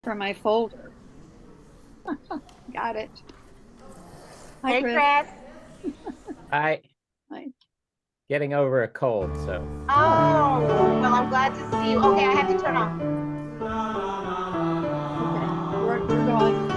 from my folder. Got it. Hi, Hey, Chris. Chris. I Hi. getting over a cold, so Oh, Oh, well, I'm glad to see you. Okay, I have to turn off. okay. We're going.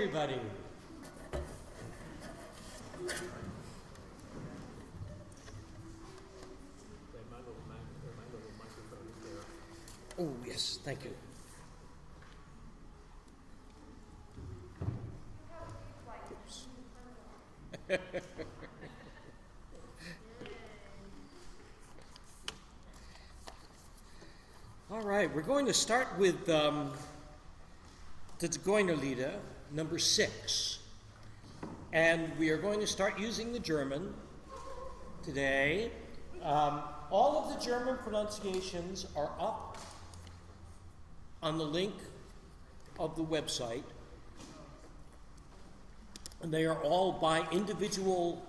everybody. Oh, yes, thank you. Oops. All right, we're going to start with the Zigeunerlieder, number 6. And we are going to start using the German today. All of the German pronunciations are up on the link of the website. And they are all by individual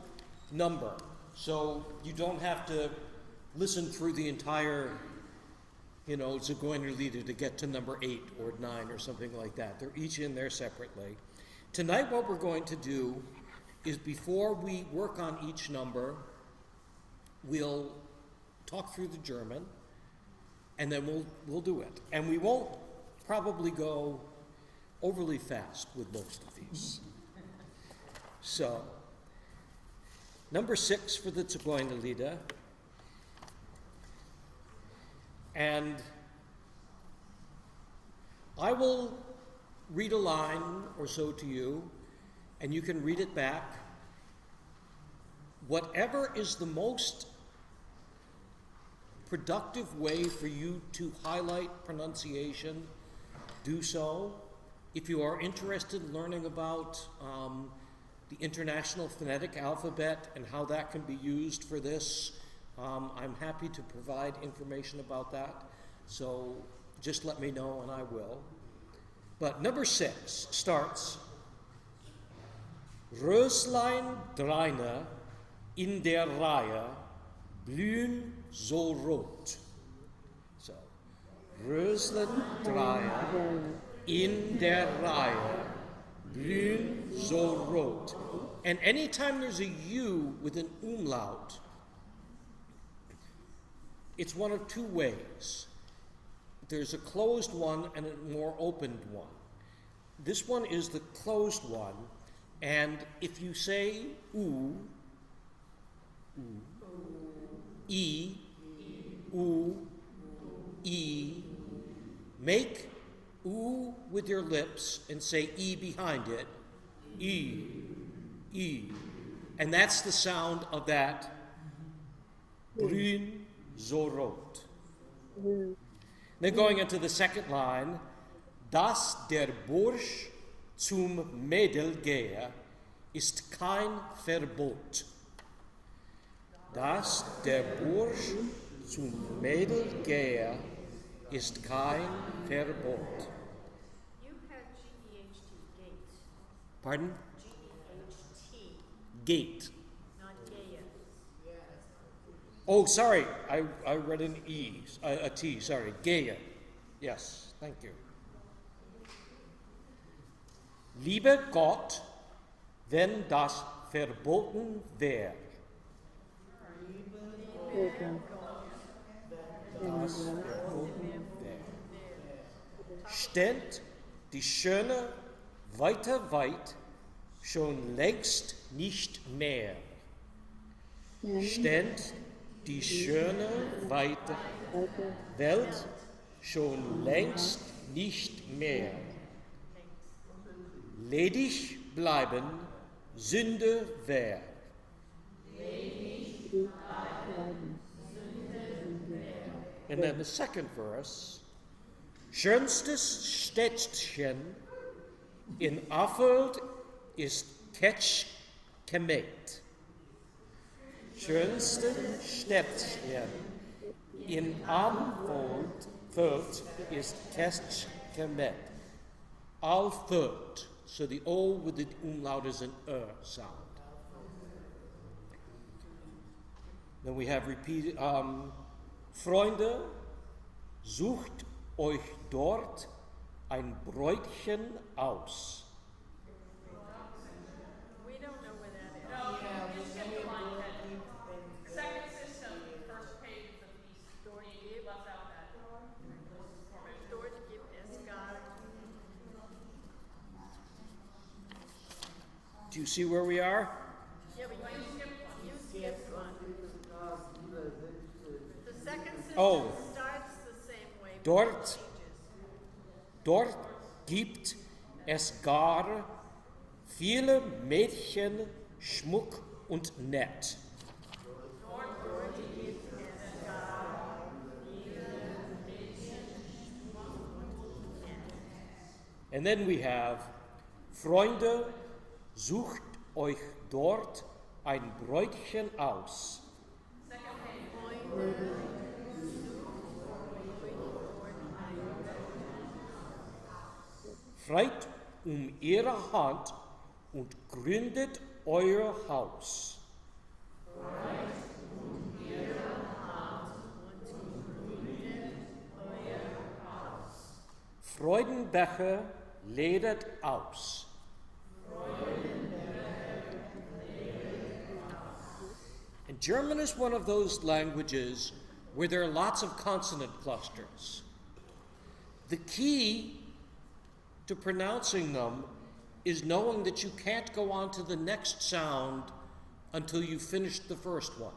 number. So you don't have to listen through the entire, Zigeunerlieder to get to number 8 or 9 or something like that. They're each in there separately. Tonight what we're going to do is, before we work on each number, we'll talk through the German, and then we'll do it. And we won't probably go overly fast with most of these. So, number 6 for the Zigeunerlieder. And I will read a line or so to you, and you can read it back. Whatever is the most productive way for you to highlight pronunciation, do so. If you are interested in learning about the International Phonetic Alphabet and how that can be used for this, I'm happy to provide information about that. So just let me know and I will. But number 6 starts, Röslein dreine in der Reihe blühen so rot. So, Röslein dreie in der Reihe blühen so rot. And anytime there's a U with an umlaut, it's one of two ways. There's a closed one and a more opened one. This one is the closed one, and if you say oo, e, oo, e, make oo with your lips and say e behind it, e, e. And that's the sound of that grün so rot. Then going into the second line, dass der Bursch zum Mädel gehe, ist kein Verbot. Dass der Bursch zum Mädel gehe, ist kein Verbot. You had G-E-H-T, gate. Pardon? G-E-H-T, Gate. not Gaia. Oh, sorry, I read an E, a T, sorry, Gehe. Yes, thank you. Liebe Gott, wenn das verboten wäre. Das verboten wäre. Stellt die Schöne weiter weit, schon längst nicht mehr. Stellt die schöne, weite Welt schon längst nicht mehr. Ledig bleiben, Sünde wär. And then the second verse, schönstes Städtchen in Affold ist Ketschkemet. Schönste Städtchen in Affold ist Ketschkemet. Alford. So the O with the umlaut is an sound. Then we have repeated, Freunde, sucht euch dort ein Bräutchen aus. We don't know where that is. Second system, first page of the story, you left out that. Dort gibt es gar you see where we are? Yeah, but you skipped one. The second sentence Oh. starts the same way. but Dort. it changes. Dort gibt es gar viele Mädchen, Schmuck und nett. And then we have, Freunde, sucht euch dort ein Bräutchen aus. Freit ihre Hand und gründet euer Haus. Freudenbecher ledert aus. And German is one of those languages where there are lots of consonant clusters. The key to pronouncing them is knowing that you can't go on to the next sound until you've finished the first one.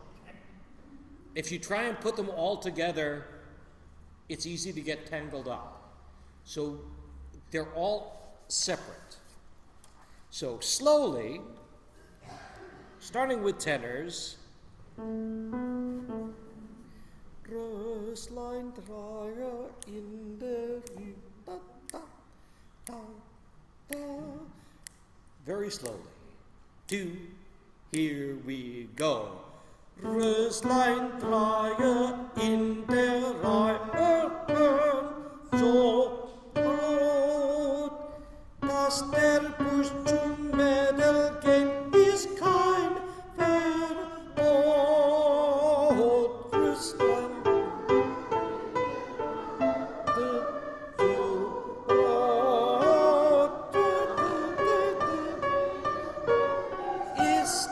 If you try and put them all together, it's easy to get tangled up. So they're all separate. So slowly, starting with tenors, Röslein Dreier in der Rü, da, da, da, da. Very slowly. 2, here we go. Röslein Dreier in der Reihe, so rot, dass der Busch zum Mädel geht, ist kein Verbot. Röslein ist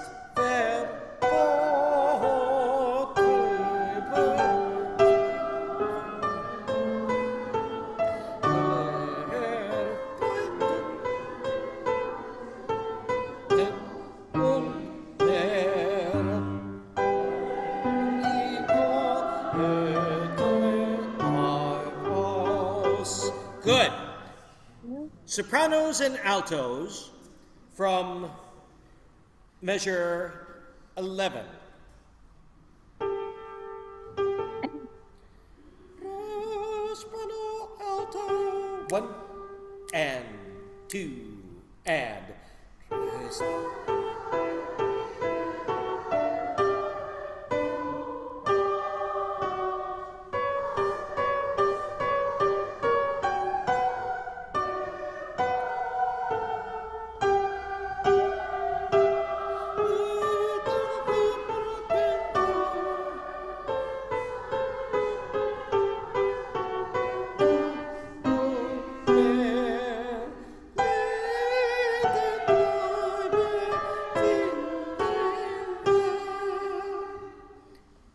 Good. Sopranos and altos from measure 11. Soprano, alto. 1 and 2 and.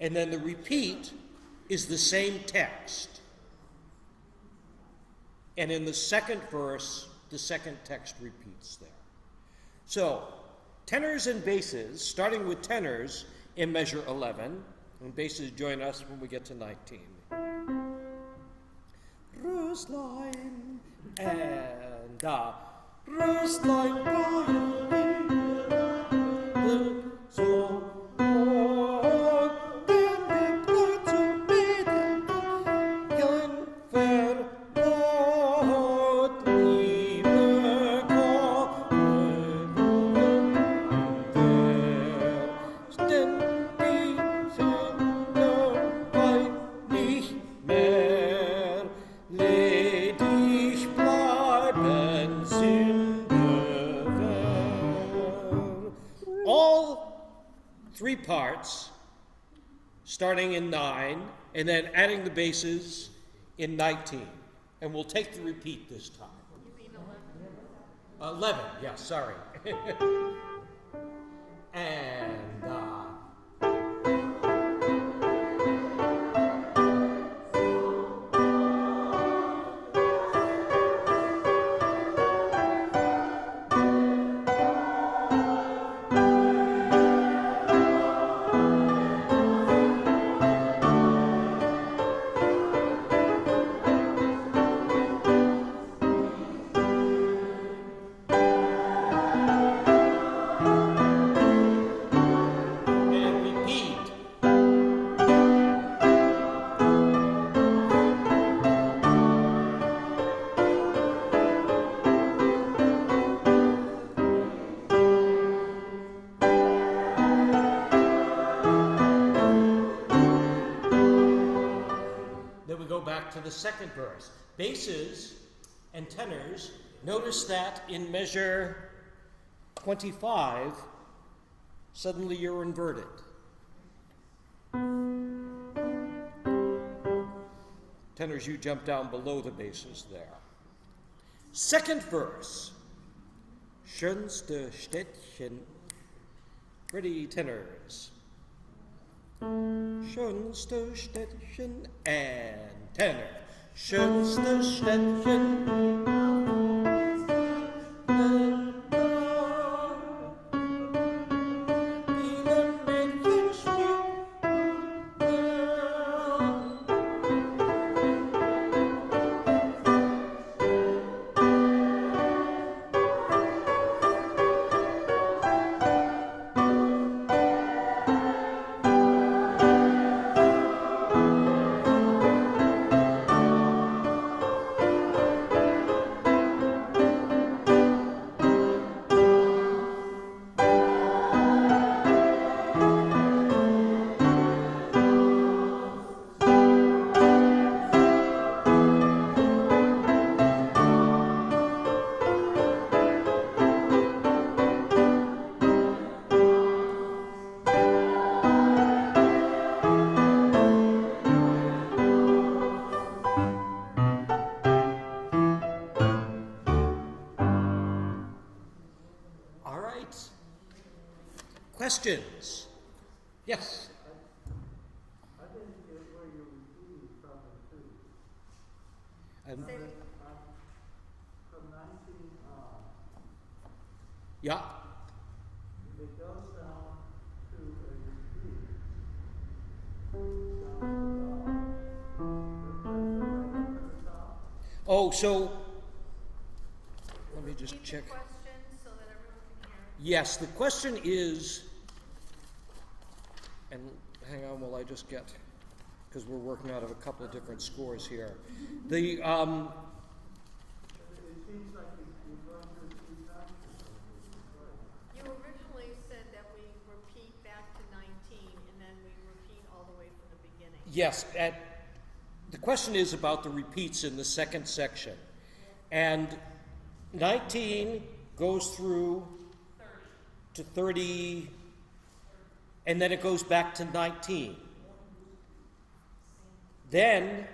And then the repeat is the same text. And in the second verse, the second text repeats there. So, tenors and basses, starting with tenors in measure 11, and basses join us when we get to 19. Röslein and Röslein Brian, so three parts, starting in 9, and then adding the basses in 19. And we'll take the repeat this time. You mean 11, yeah, sorry. And back to the second verse. Basses and tenors, notice that in measure 25, suddenly you're inverted. Tenors, you jump down below the basses there. Second verse. Schönste Städtchen. Ready, tenors. Schönste Städtchen and tenor. Schönste Städtchen. Questions? Yes? I didn't get where you're repeating from and to. From 19 on, Yeah. it goes down to a repeat. Down to the top. Oh, so let me just Repeat check. the question so that everyone can hear. Yes, the question is, and hang on while I just get, because we're working out of a couple of different scores here. The It seems like you're going to repeat times. You originally said that we repeat back to 19 and then we repeat all the way from the beginning. yes, the question is about the repeats in the second section, and 19 goes through to 30, and then it goes back to 19. Then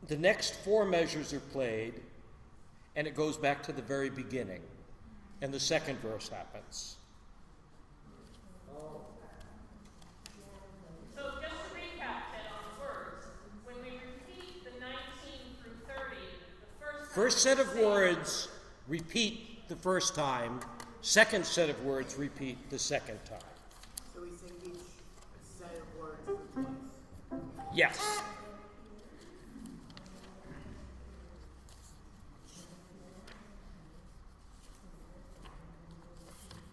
the next four measures are played, and it goes back to the very beginning, and the second verse happens. So just to recap then on the words, when we repeat the 19 through 30, the First set of words repeat the first time, second set of words repeat the second time. So we sing each set of words for twice. Yes.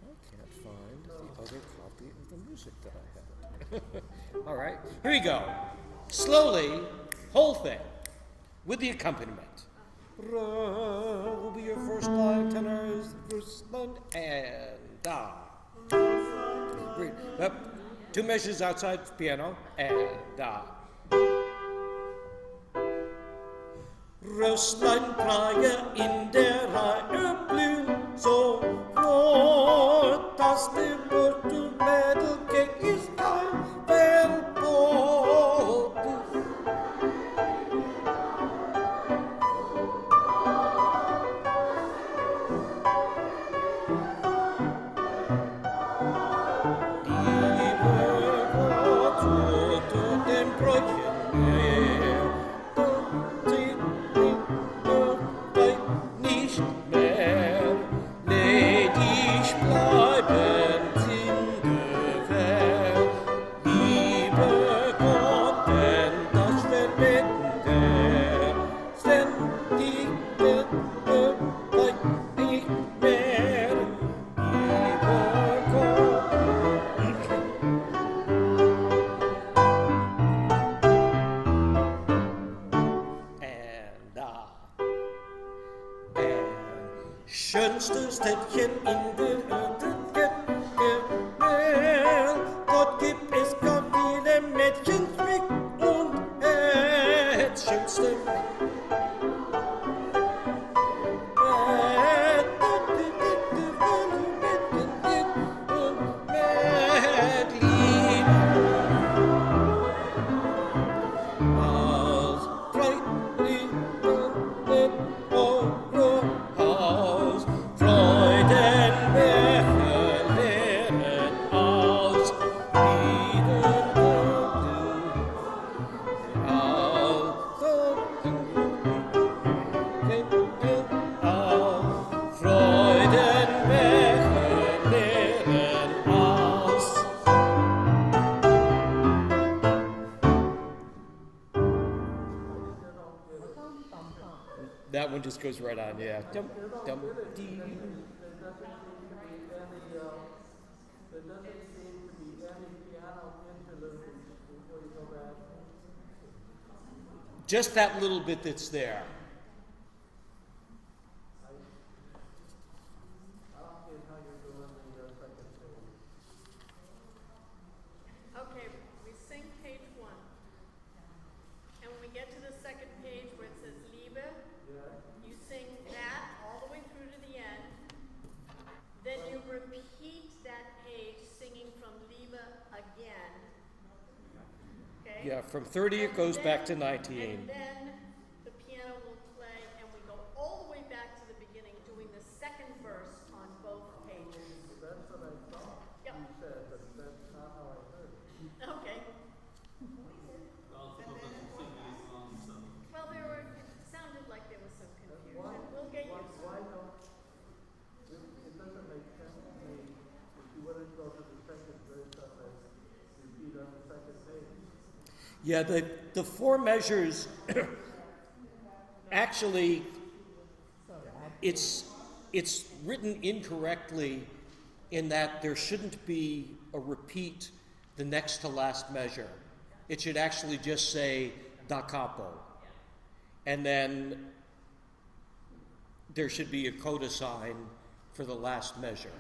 I can't find the other copy of the music that I had. All right, here we go. Slowly, whole thing, with the accompaniment. Will be your first line, tenors, first line, and da. Up, two measures outside piano, and da. Röstlein praie in der Reihe blühen, so rot, dass der Mädel gegen ist kein verboten. Schönste Städtchen in der Erde, dort gibt es gar viele Mädchen, Schmick und Hell. one just goes right on, yeah. Dum, dum, dee. There doesn't seem to be any piano interludes before you go back. Just that little bit that's there. I don't get how you're doing the second page. Okay, we sing page 1. And when we get to the second page where it says Liebe, you sing that all the way through to the end. Then you repeat that page singing from Liebe again. Okay? Yeah, from 30 it goes back to 19. And then the piano will play and we go all the way back to the beginning doing the second verse on both pages. That's what I thought Yep. you said, but that's not how I heard it. Okay. Well, it sounded like there was some confusion. We'll get used to Why it. don't, it doesn't make sense to me if you wouldn't go to the second verse of it, repeat on the second page. Yeah, the four measures, actually, it's written incorrectly in that there shouldn't be a repeat the next to last measure. It should actually just say da capo. And then there should be a coda sign for the last measure.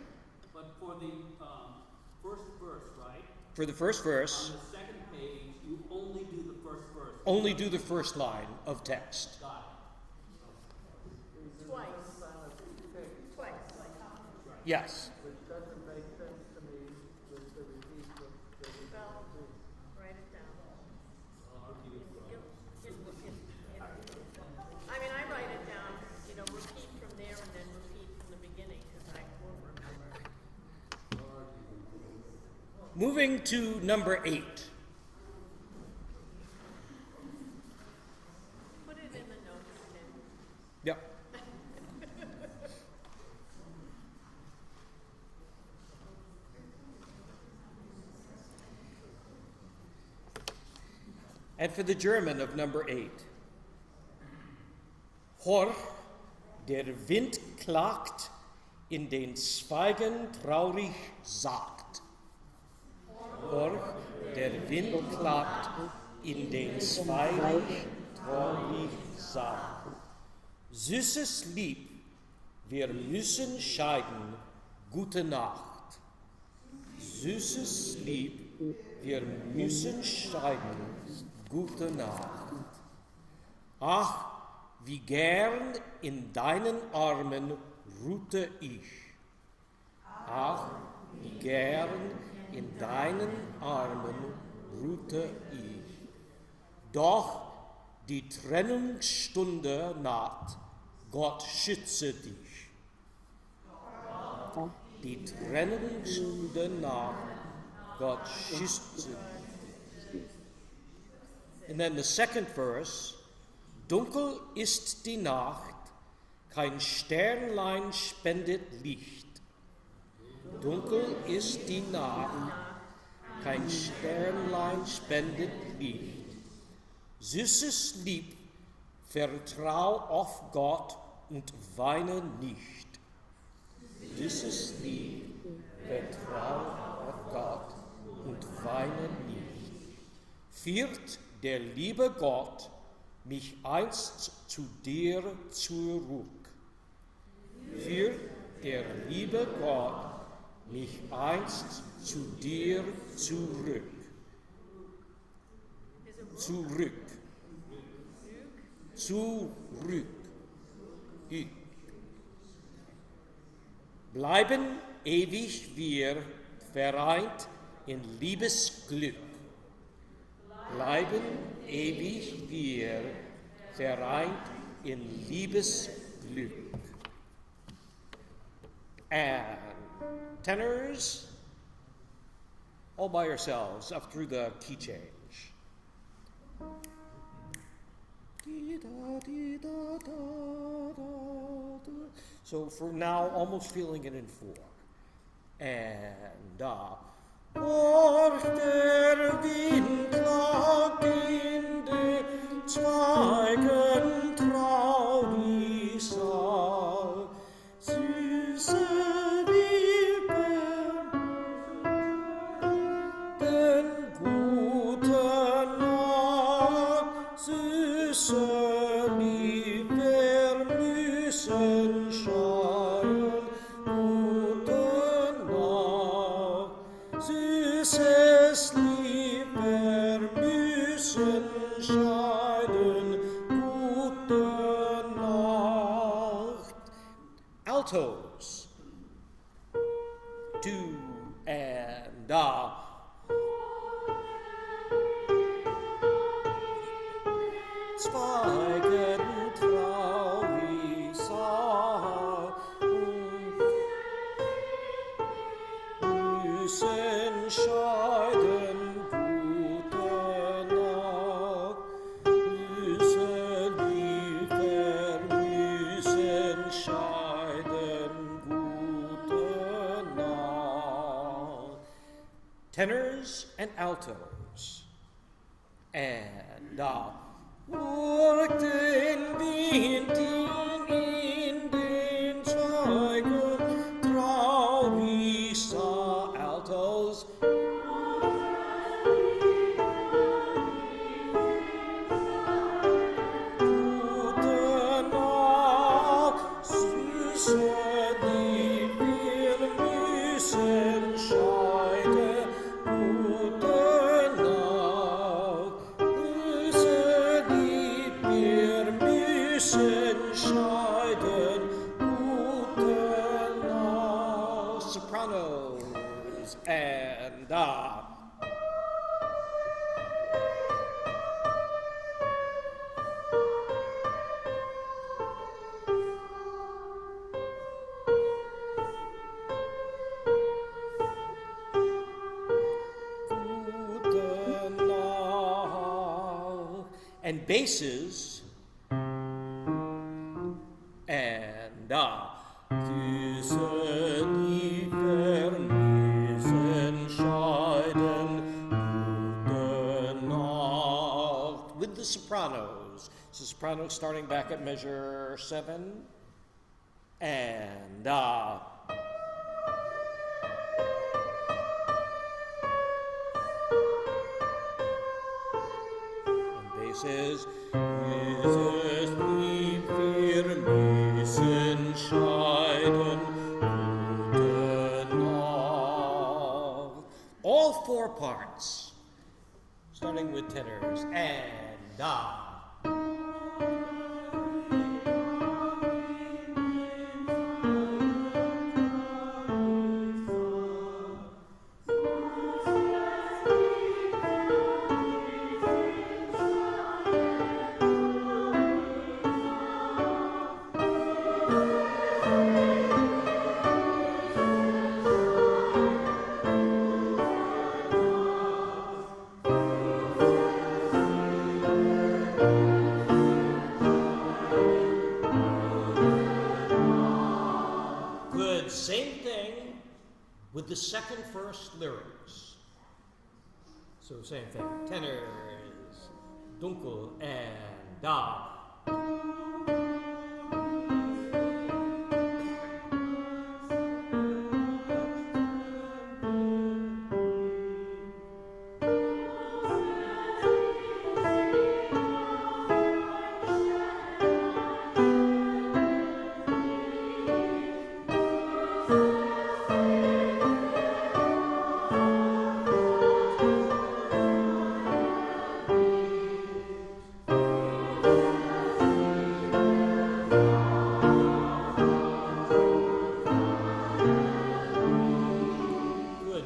But for the first verse, right? For the first verse, On the second page, you only do the first verse. only do the first line of text. Got Twice. Twice. Yes. Which doesn't make sense to me with the repeat of the Well, write it down. I mean, I write it down, repeat from there and then repeat from the beginning because I won't remember. Moving to number 8. Put it in the notes, Ken. Yep. And for the German of number 8. Horch, der Wind klagt, in den Zweigen traurig sagt. Horch, der Wind klagt, in den Zweigen traurig sagt. Süßes Lieb, wir müssen scheiden, gute Nacht. Süßes Lieb, wir müssen scheiden, gute Nacht. Ach, wie gern in deinen Armen ruhte ich. Ach, wie gern in deinen Armen ruhte ich. Doch die Trennungsstunde naht, Gott schütze dich. Die Trennungsstunde naht, Gott schütze dich. And then the second verse, dunkel ist die Nacht, kein Sternlein spendet Licht. Dunkel ist die Nacht, kein Sternlein spendet Licht. Süßes Lieb, vertrau auf Gott und weine nicht. Süßes Lieb, vertrau auf Gott und weine nicht. Führt der liebe Gott mich einst zu dir zurück. Führt der liebe Gott mich einst zu dir zurück. Zurück. Zurück. Bleiben ewig wir vereint in Liebesglück. Bleiben ewig wir vereint in Liebesglück. And tenors, all by yourselves, up through the key change. So for now, almost feeling it in 4. And Horch der Wind klagt in den Zweigen traurig Süßes Lied, wir müssen scheiden. Gute Nacht. Altos. 2 and da. Schweigen traurig sah, müssen scheiden, gute Nacht, müssen Lieder, müssen scheiden, gute Nacht. Tenors and altos, and durch den Wind in den Schweigen traurig sah altos. Gute Nacht, süße Lied, wir müssen scheiden. Gute Nacht, süße Lied, wir müssen scheiden. Gute Nacht. Sopranos and Gute Nacht. And basses and Süße Lieder müssen scheiden, gute Nacht. With the sopranos. So sopranos starting back at measure 7 and basses. Dieses Lied wir müssen scheiden, gute Nacht. All 4 parts, starting with tenors and Good. Same thing with the second verse lyrics. So same thing. Tenors, dunkel and da.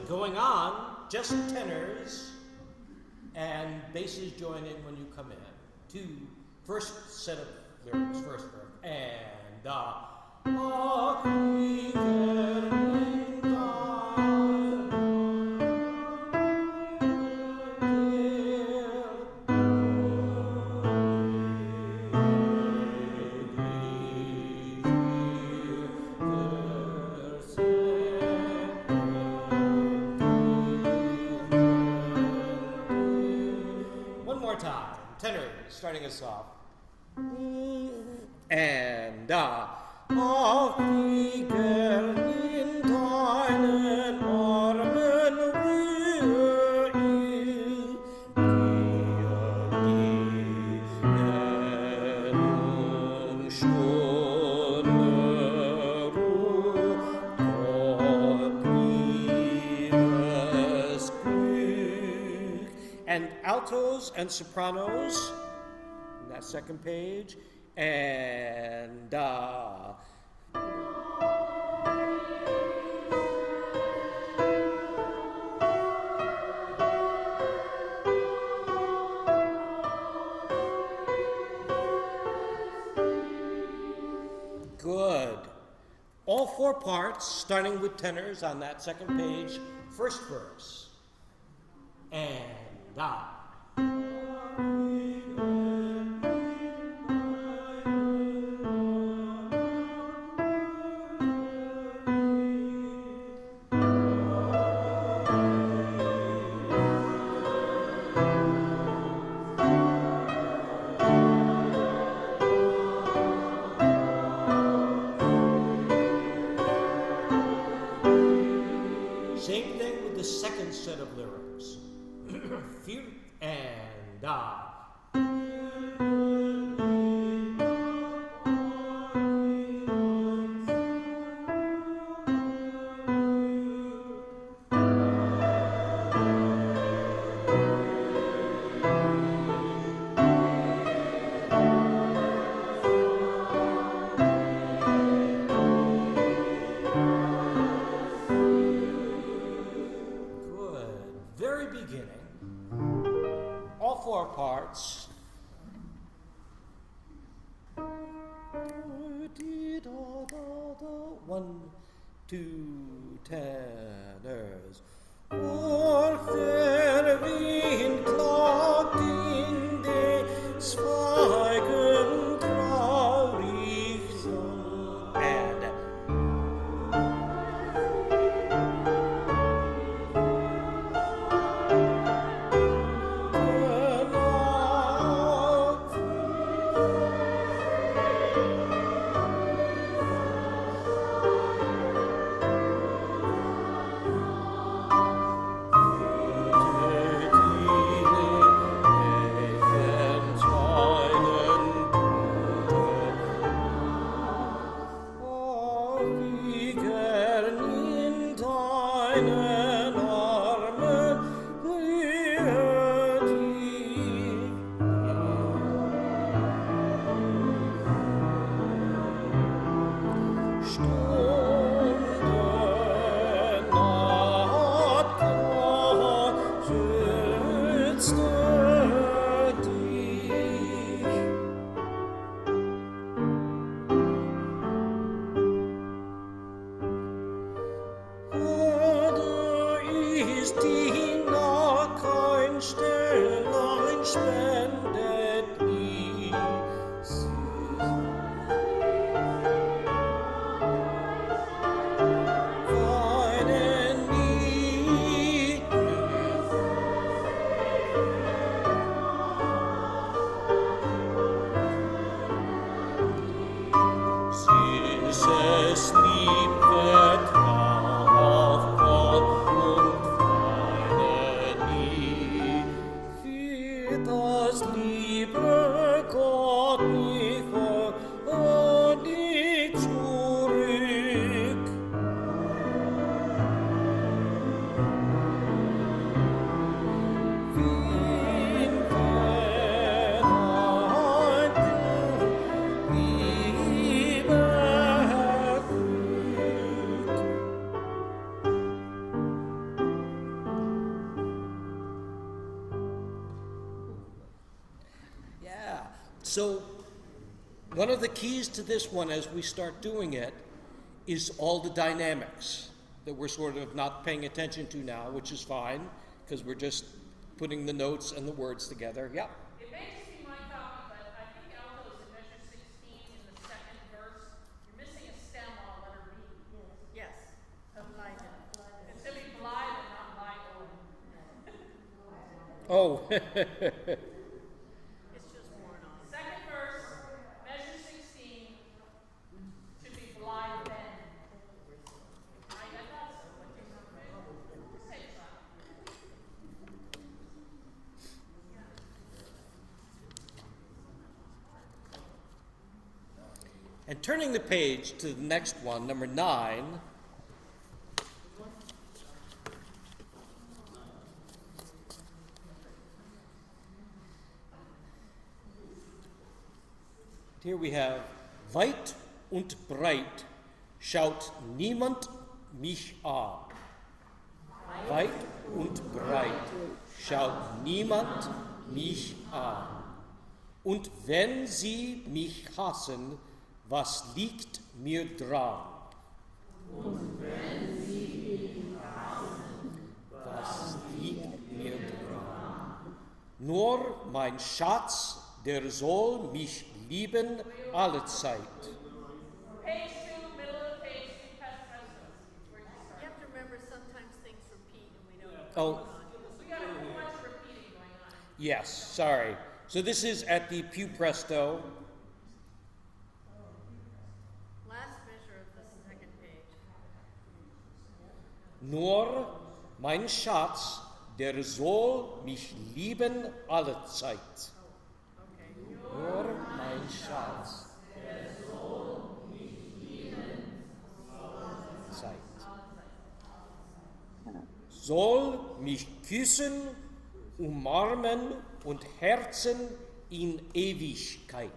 Going on, just tenors and basses join in when you come in. First set of lyrics, first verse, and one more time, tenors, starting us off. And ach, wie gern in deinen Armen ruhe ich, dir geben Stunde Ruhe, Gott liebes Glück. And altos and sopranos, on that second page, and good. All four parts, starting with tenors on that second page, first verse. And same thing with the second set of lyrics. Fear and good. Very beginning. All four parts. One, two, tenors. Orcher Wind klagt in den Zweigen traurig so. And so one of the keys to this one as we start doing it is all the dynamics that we're sort of not paying attention to now, which is fine, because we're just putting the notes and the words together. Yeah. It may just be my copy, but I think altos in measure 16 in the second verse, you're missing a stem on letter B. Yes. Obliged. It should be blithe and not light. Oh. It's just worn on. Second verse, measure 16, should be blithe then. I thought so, but you're not right. Just take a shot. And turning the page to the next one, number 9. Here we have, weit und breit schaut niemand mich an. Weit und breit schaut niemand mich an. Und wenn sie mich hassen, was liegt mir dran? Und wenn sie mich hassen, was liegt mir dran? Nur mein Schatz, der soll mich lieben alle Zeit. Page 2, middle of page 2, past presto. Where did you start? You have to remember sometimes things repeat and we don't. Oh, We got too much repeating going on. yes, sorry. So this is at the più presto. Last measure of the second page. Nur mein Schatz, der soll mich lieben alle Zeit. Okay. Nur mein Schatz, Zeit. Soll mich küssen, umarmen und Herzen in Ewigkeit.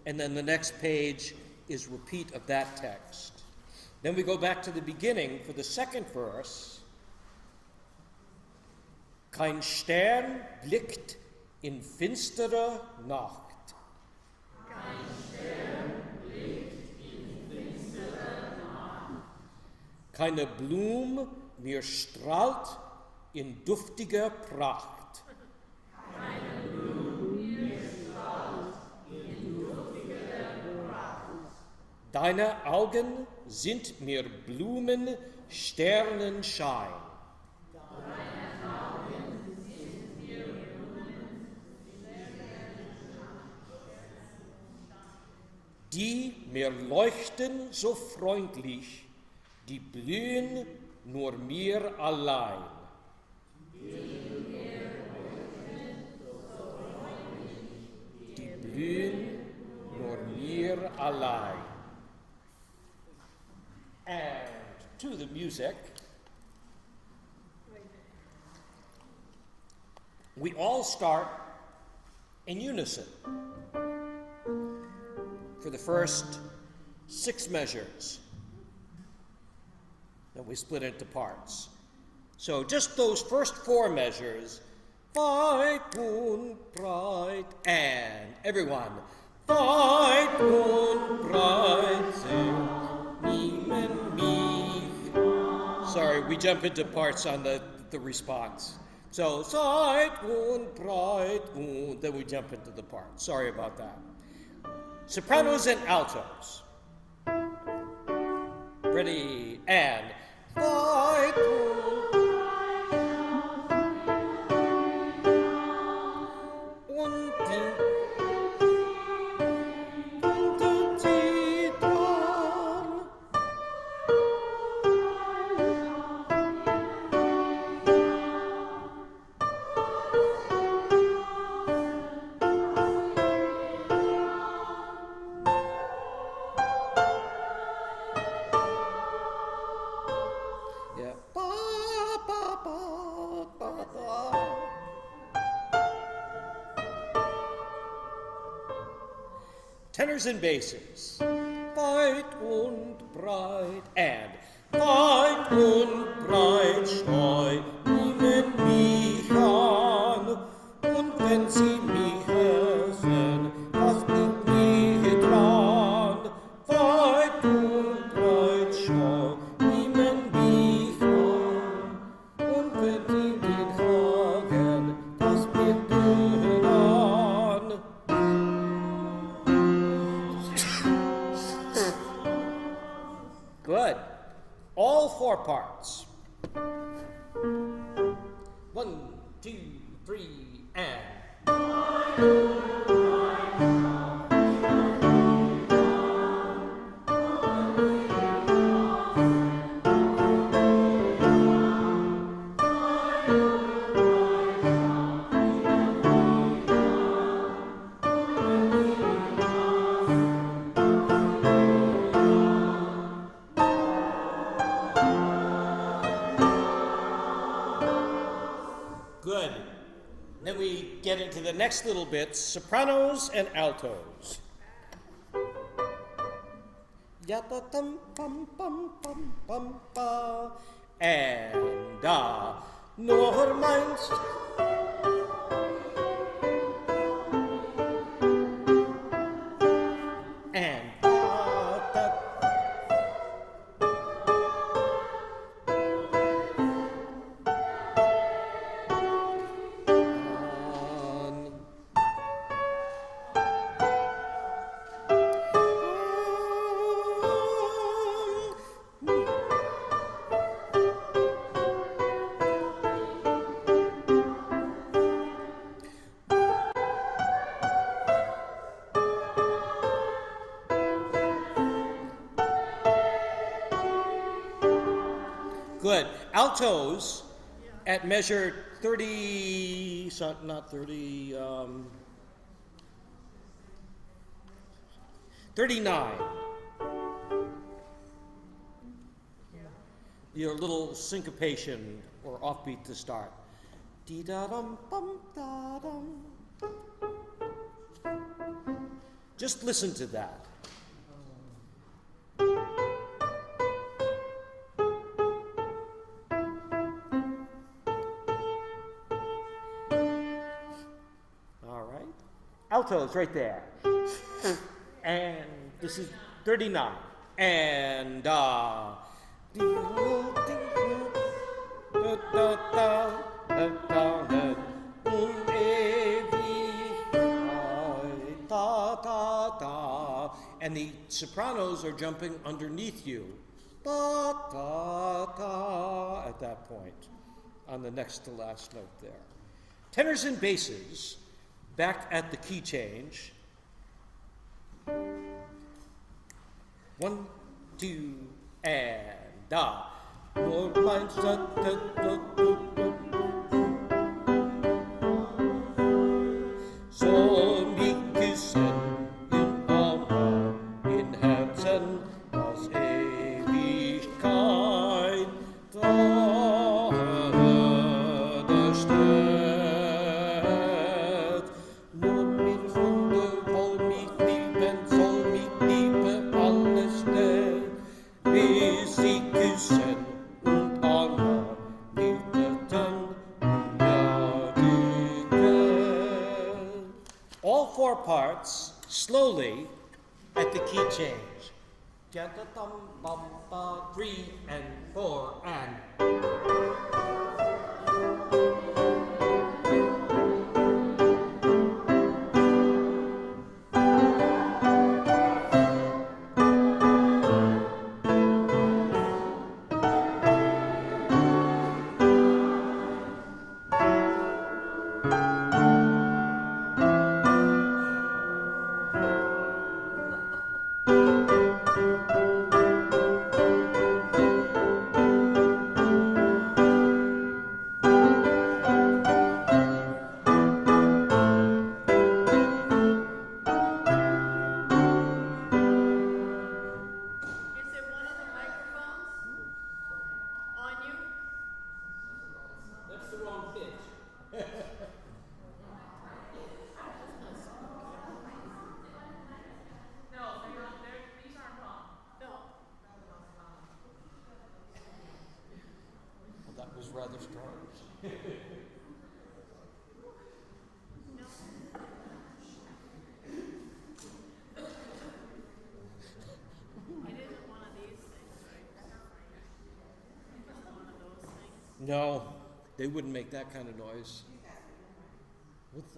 And then the next page is repeat of that text. Then we go back to the beginning for the second verse. Kein Stern blickt in finsterer Nacht. Keine Blum mir strahlt in duftiger Pracht. Deine Augen sind mir Blumen, Sternenschein. Die mir leuchten so freundlich, die blühen nur mir allein. Die blühen nur mir allein. And to the music, we all start in unison for the first 6 measures. Then we split it into parts. So just those first 4 measures, weit und breit, and everyone, weit und breit sind niemand mich. Sorry, we jump into parts on the response. So, weit und breit und, then we jump into the parts. Sorry about that. Sopranos and altos. Ready, and weit und die dran. Yeah. Ba, ba, ba, ba, ba. Tenors and basses. Weit und breit, and weit und breit scheu niemand mich an. Und wenn sie mich hören, was liegt mir dran? Weit und breit scheu niemand mich an. Und wenn sie mich fragen, was liegt mir dran? Good. All 4 parts. 1, 2, 3, and. the next little bits, sopranos and altos. Yata tum pum pum pum pum pa, and nur meinst. And good. Altos at measure 30, not 30, 39. Your little syncopation or offbeat to start. Dee da dum bum da dum. Just listen to that. Altos right there. And this is 39. And and the sopranos are jumping underneath you. At that point, on the next to last note there. Tenors and basses, back at the key change. 1, 2, and Lord, mein soll mich küssen in Arme, in Herzen aus Ewigkeit. All four parts, slowly, at the key change. 3 and 4 and. Is it one of the microphones on you? That's the wrong pitch. No, these aren't on. No. Well, that was rather strong. It isn't one of these things, right? It's one of those things. No, they wouldn't make that kind of noise.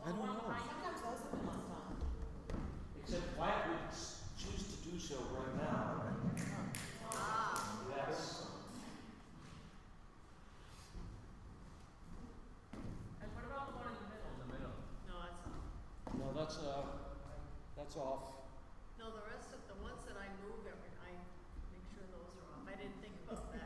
I don't know. Except Wyatt would choose to do so right now. Yes. And what about the one in the middle? No, it's not. No, that's off. No, the rest of the ones that I move, I make sure those are off. I didn't think about that.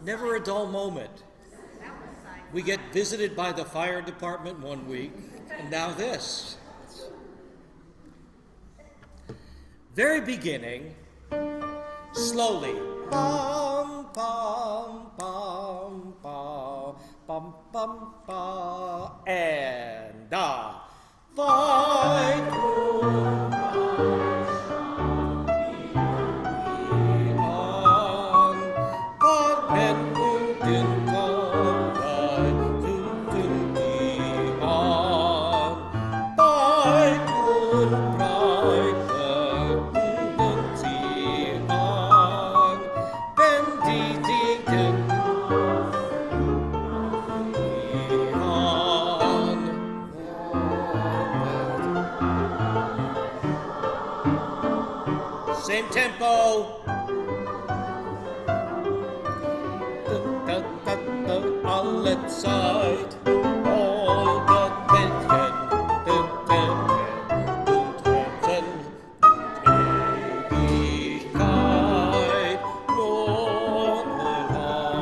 Never a dull moment. That was sci-fi. We get visited by the fire department one week, and now this. Very beginning, slowly. Bum, pam, pam, pam, pam, pam, pam, and da. Weit same tempo. Alle Zeit, all the Mädchen, und Herzen, Ewigkeit, nur Tage.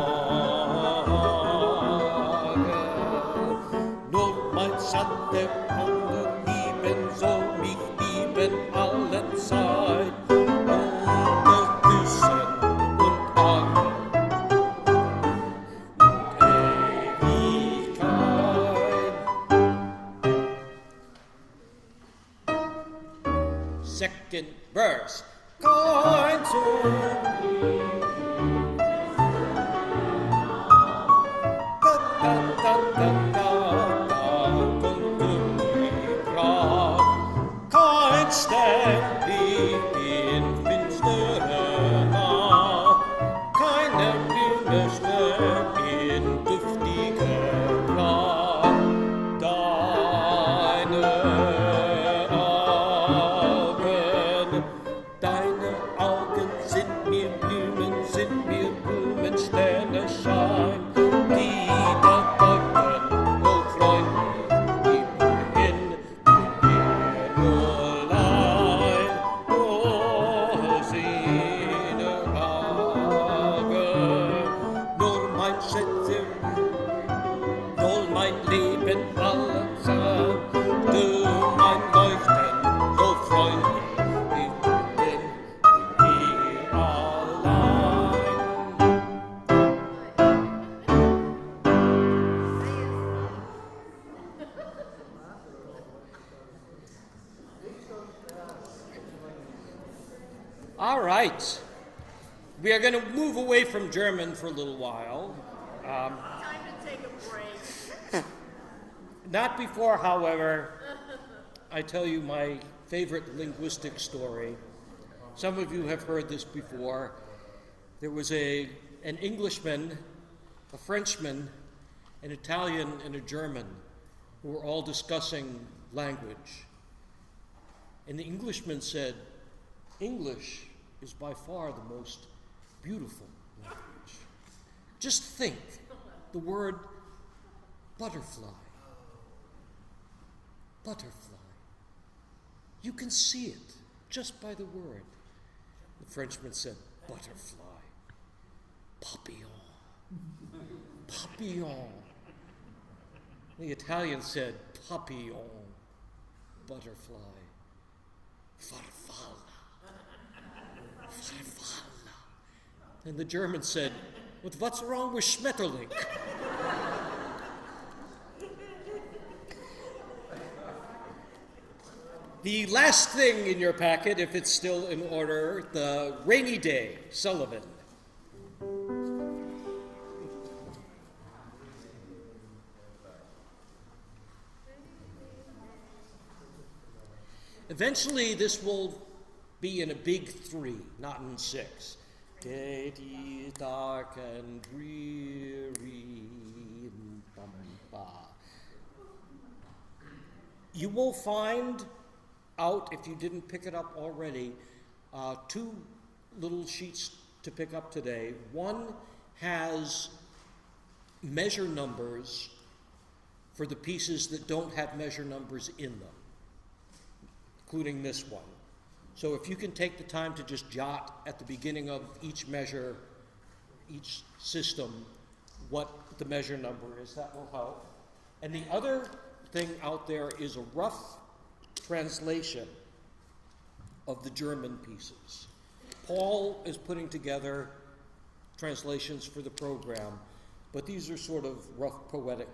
Nur mein Schatten von der Lieben soll mich lieben alle Zeit, ohne Küssen und Arme. Second verse. Kein kein Stern liegt in finsterer Nacht, keine Blume stirbt in duftiger Pracht. Deine Augen sind mir Blumen, Sterne schein, die bedeuten, oh Freund, gib mir hin, bin mir nur allein, oh Sehne nur mein Schätze, nur mein Leben allesamt, du mein Leuchten, oh Freund, all right. We are going to move away from German for a little while. Time to take a break. Not before, however, I tell you my favorite linguistic story. Some of you have heard this before. There was an Englishman, a Frenchman, an Italian, and a German who were all discussing language. And the Englishman said, English is by far the most beautiful language. Just think, the word butterfly. Butterfly. You can see it just by the word. The Frenchman said, butterfly. Papillon. Papillon. The Italian said, papillon. Butterfly. Farfalla. Farfalla. And the German said, what's wrong with Schmetterling? The last thing in your packet, if it's still in order, the rainy day, Sullivan. Eventually, this will be in a big 3, not in 6. It is dark and dreary. You will find out, if you didn't pick it up already, 2 little sheets to pick up today. One has measure numbers for the pieces that don't have measure numbers in them, including this one. So if you can take the time to just jot at the beginning of each measure, each system, what the measure number is, that will help. And the other thing out there is a rough translation of the German pieces. Paul is putting together translations for the program, but these are sort of rough poetic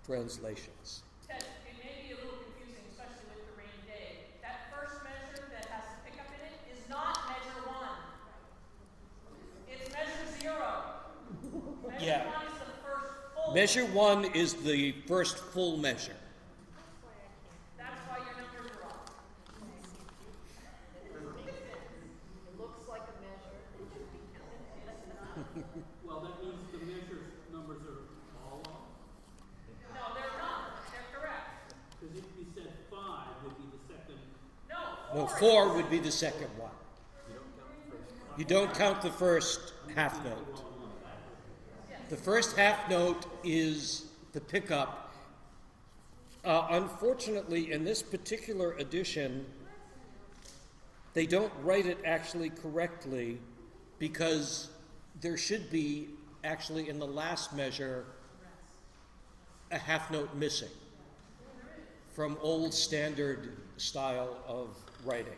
translations. Ted, it may be a little confusing, especially with the rainy day. That first measure that has the pickup in it is not measure 1. It's measure 0. Measure Yeah. 1 is the first full. Measure 1 is the first full measure. That's why your numbers are off. It looks like a measure, it should be counted. Well, that means the measure numbers are all off. No, they're not. They're correct. Because if you said 5 would be the second. No, No, 4 would be the second one. You don't count the first half note. The first half note is the pickup. Unfortunately, in this particular edition, they don't write it actually correctly because there should be actually in the last measure a half note missing from old standard style of writing.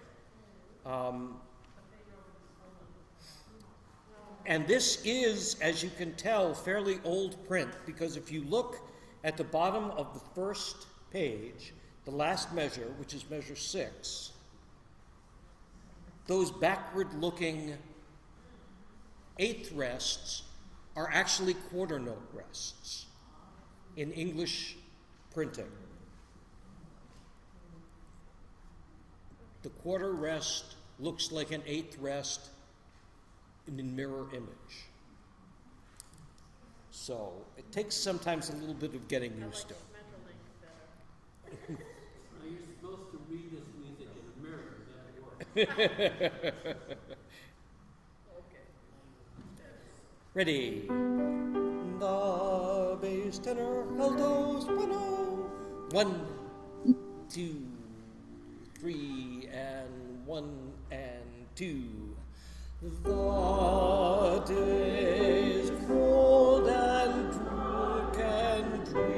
And this is, as you can tell, fairly old print because if you look at the bottom of the first page, the last measure, which is measure 6, those backward-looking eighth rests are actually quarter note rests in English printing. The quarter rest looks like an eighth rest in a mirror image. So it takes sometimes a little bit of getting used to. Now you're supposed to read this music in a mirror, that works. Ready? The bass tenor, alto, soprano. 1, 2, 3, and 1 and 2. The day's cold and dark and dreary.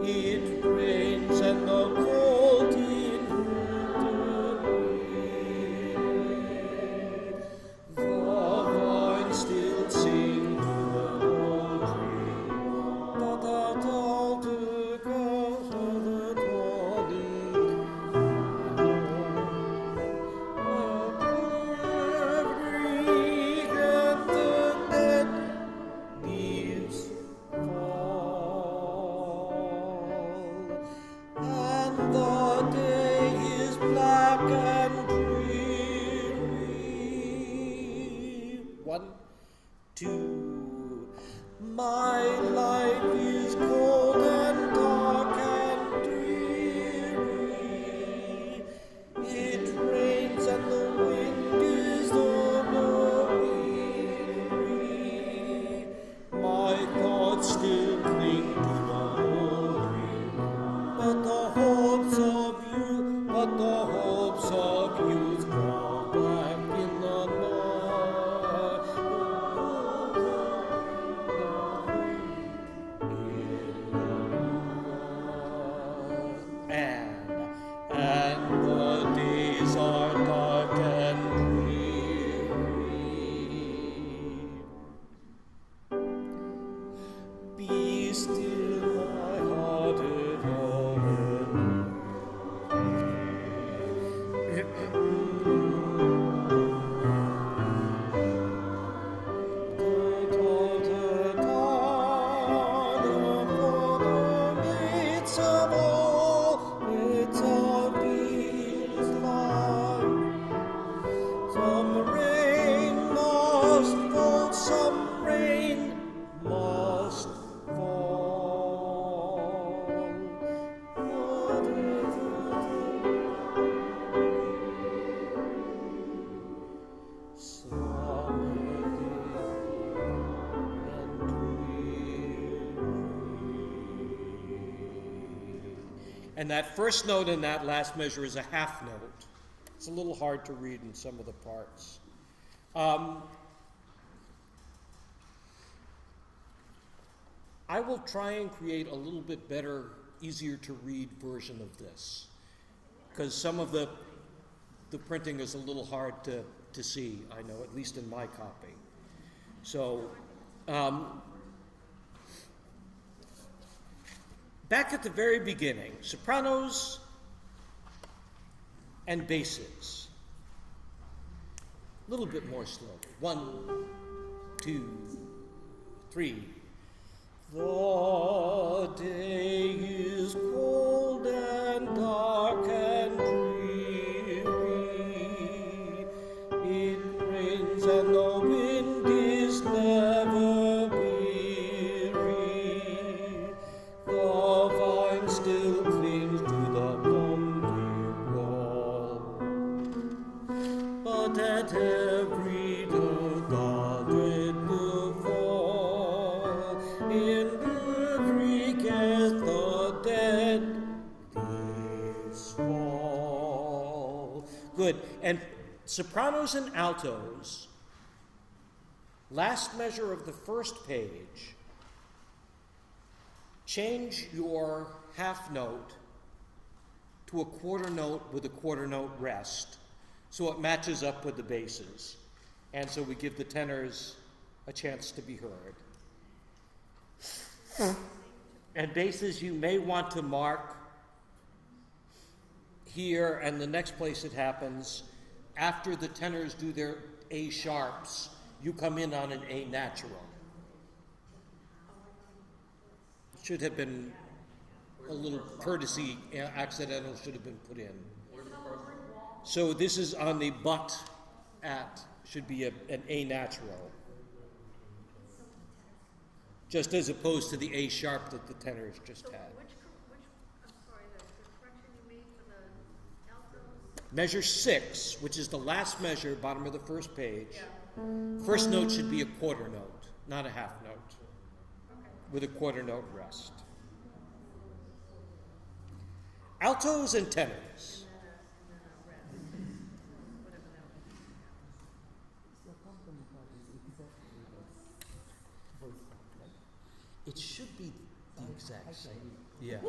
It rains and the cold in the vines still sing to the old tree. Da da da to go to the dawning. My life is cold and dark and dreary. It rains and the wind is over weary. My thoughts still cling to the old dream, but the hopes of youth fall back in the night. And the days are dark and dreary. Be still, my hearted woman. Some rain must fall. And that first note in that last measure is a half note. It's a little hard to read in some of the parts. I will try and create a little bit better, easier to read version of this, because some of the printing is a little hard to to see, I know, at least in my copy. So, back at the very beginning, sopranos and basses. A little bit more slowly. 1, 2, 3. The day is cold and dark and dreary. It rains and the wind is never weary. The vine still clings to the lonely wall. But at every the garden will fall. In every guest the dead leaves fall. Good. And sopranos and altos, last measure of the first page, change your half note to a quarter note with a quarter note rest, so it matches up with the basses, and so we give the tenors a chance to be heard. And basses you may want to mark here and the next place it happens. After the tenors do their A sharps, you come in on an A natural. Should have been a little courtesy accidental should have been put in. So this is on the but at, should be an A natural. Just as opposed to the A sharp that the tenors just had. I'm sorry, the correction you made for the altos? Measure 6, which is the last measure, bottom of the first page. First note should be a quarter note, not a half note, with a quarter note rest. Altos and tenors. It should be the exact same. Yeah.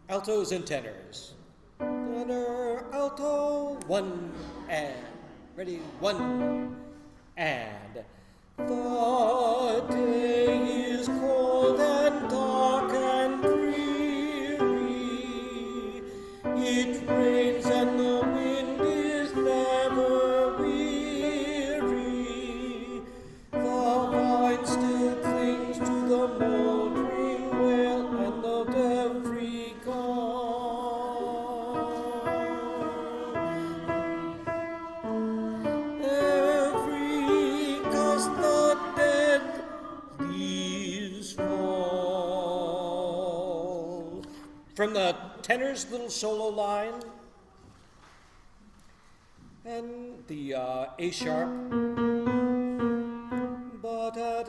Altos and tenors. Tenor, alto, 1 and. Ready? 1 and. The day is cold and dark and dreary. It rains and the wind is never weary. The vine still clings to the moldering well and of every gust. Every gust the dead leaves fall. From the tenor's little solo line, and the A sharp, but at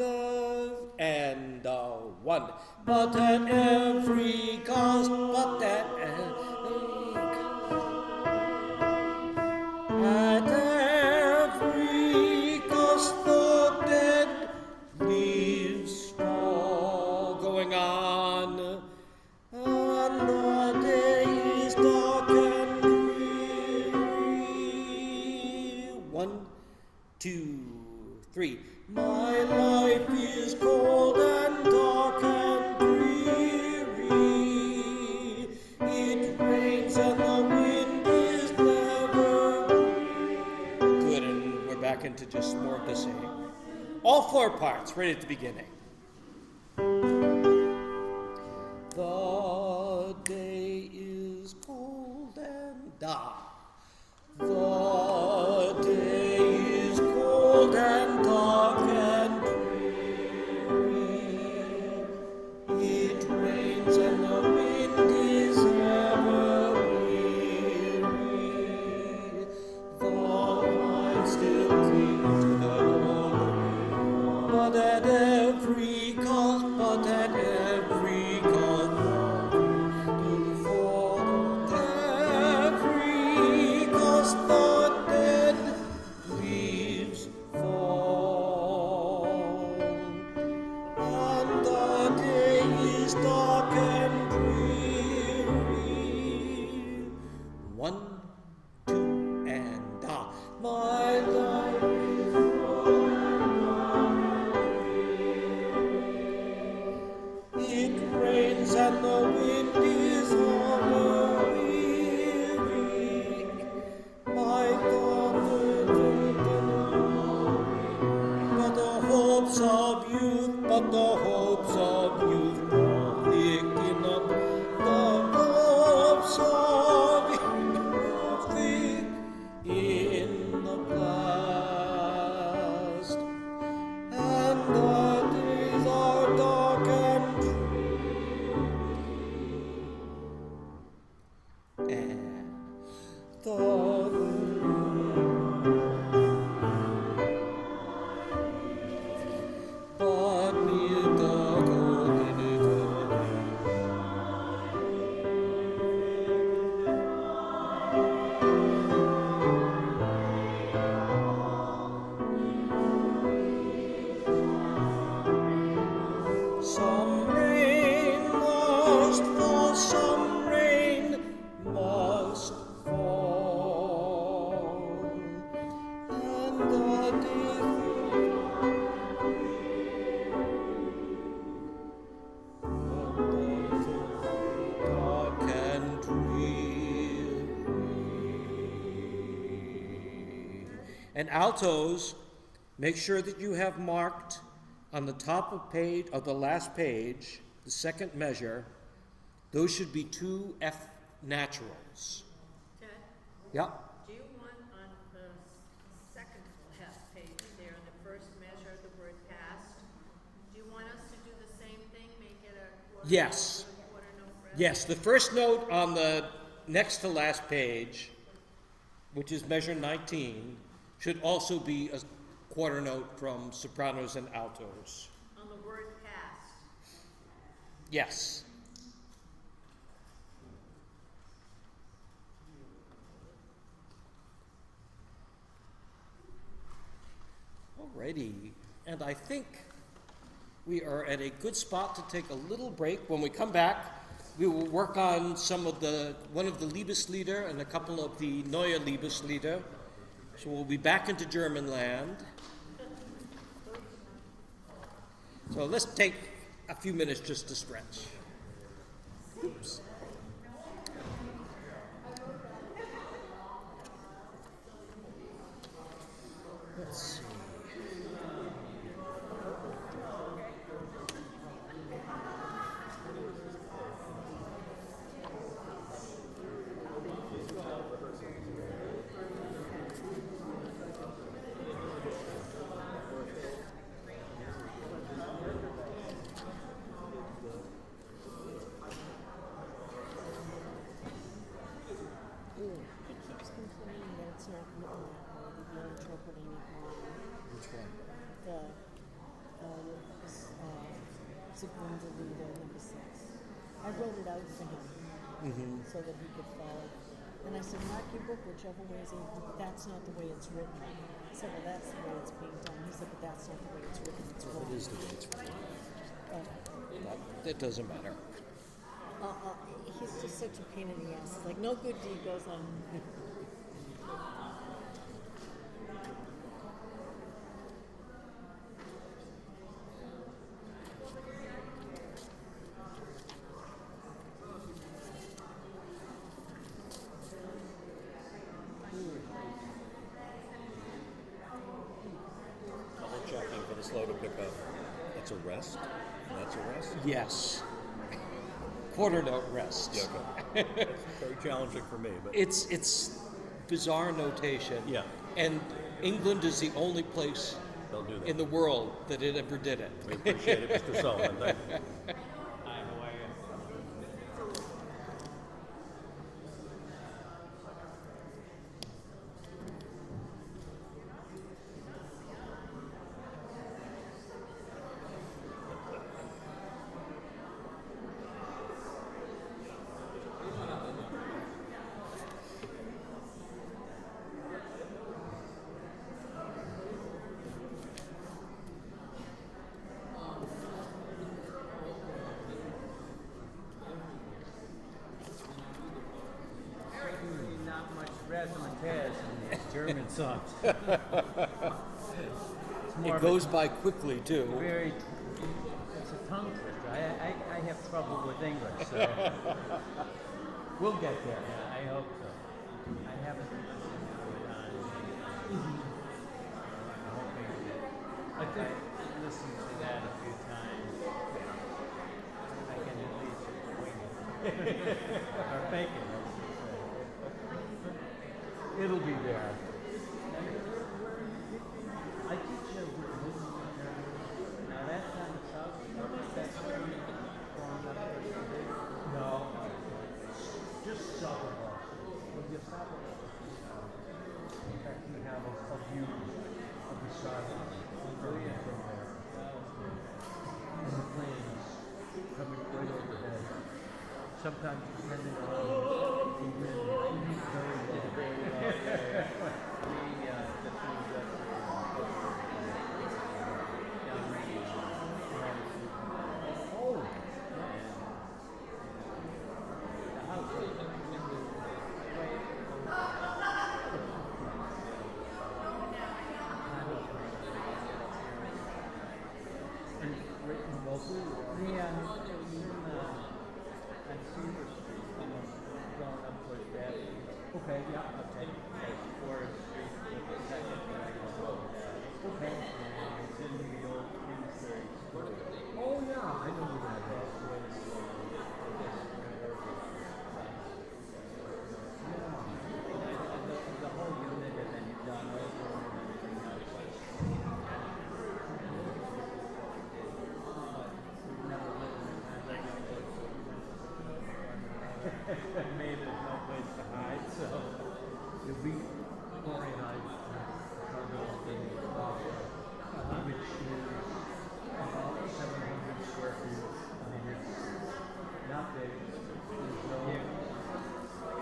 and 1, but at every gust, but at every gust the dead leaves fall. Going on, and the day is dark and dreary. 1, 2, 3. My life is cold and dark and dreary. It rains and the wind is never. Good, and we're back into just more of the same. All 4 parts, right at the beginning. The day is cold and dark. The day is cold and dark and dreary. It rains and the wind is ever weary. The vine still clings to the gold, but at every cost, but at every cost. Dark and dreary. And altos, make sure that you have marked on the top of the last page, the second measure, those should be 2 F naturals. Ted, Yep. do you want on the second half page there, in the first measure, the word past? Do you want us to do the same thing, make it a quarter Yes. note, quarter note rest? Yes, the first note on the next to last page, which is measure 19, should also be a quarter note from sopranos and altos. On the word past. Yes. Alrighty, and I think we are at a good spot to take a little break. When we come back, we will work on one of the Liebeslieder and a couple of the Neue Liebeslieder. So we'll be back into German land. So let's take a few minutes just to stretch. Oops. Let's see. He keeps complaining that it's not written that way, that you're interpreting it wrong. Which one? The Sigmund's Lieder number 6. I wrote it out for him so that he could follow. And I said, mark your book whichever way is in. That's not the way it's written. I said, well, that's the way it's being done. He said, but that's not the way it's written. It's wrong. It is the way it's written. But, That doesn't matter. he's just such a pain in the ass. Like, no good deed goes on. Double checking for the slow to pick up. That's a rest? That's a rest? Yes. Quarter note rest. Yeah, okay. It's very challenging for me, but It's bizarre notation. Yeah. And England is the only place they'll do that. in the world that it ever did it. We appreciate it, Mr. Sullivan. Thank you. Hi, how are you? Not much razzmatazz in these German songs. It's more It of goes by quickly, a too. very, it's a tongue twister. I have trouble with English, so we'll get there. I hope so. I haven't listened to it on. I'm hoping. I think listened to that a few times. I can at least wing it. Or fake it. It'll be there. I teach a now that's on the south. That's going up there. No, just south of us. Well, just south of us. In fact, we have a view of the south from there. And the planes coming right overhead. Sometimes depending on the wind, very low. on Cedar Street, almost going up towards that. Okay, yeah. Okay. That's Forest Street with the second floor. Okay. And it's in the old Kingsbury store. Oh yeah, I know where that is. The whole unit and then you've done over and everything else. We've never lived in a contact like this. Maybe there's no place to hide, so if we organize our little thing, which is about 700 square feet, and it's not big. There's no,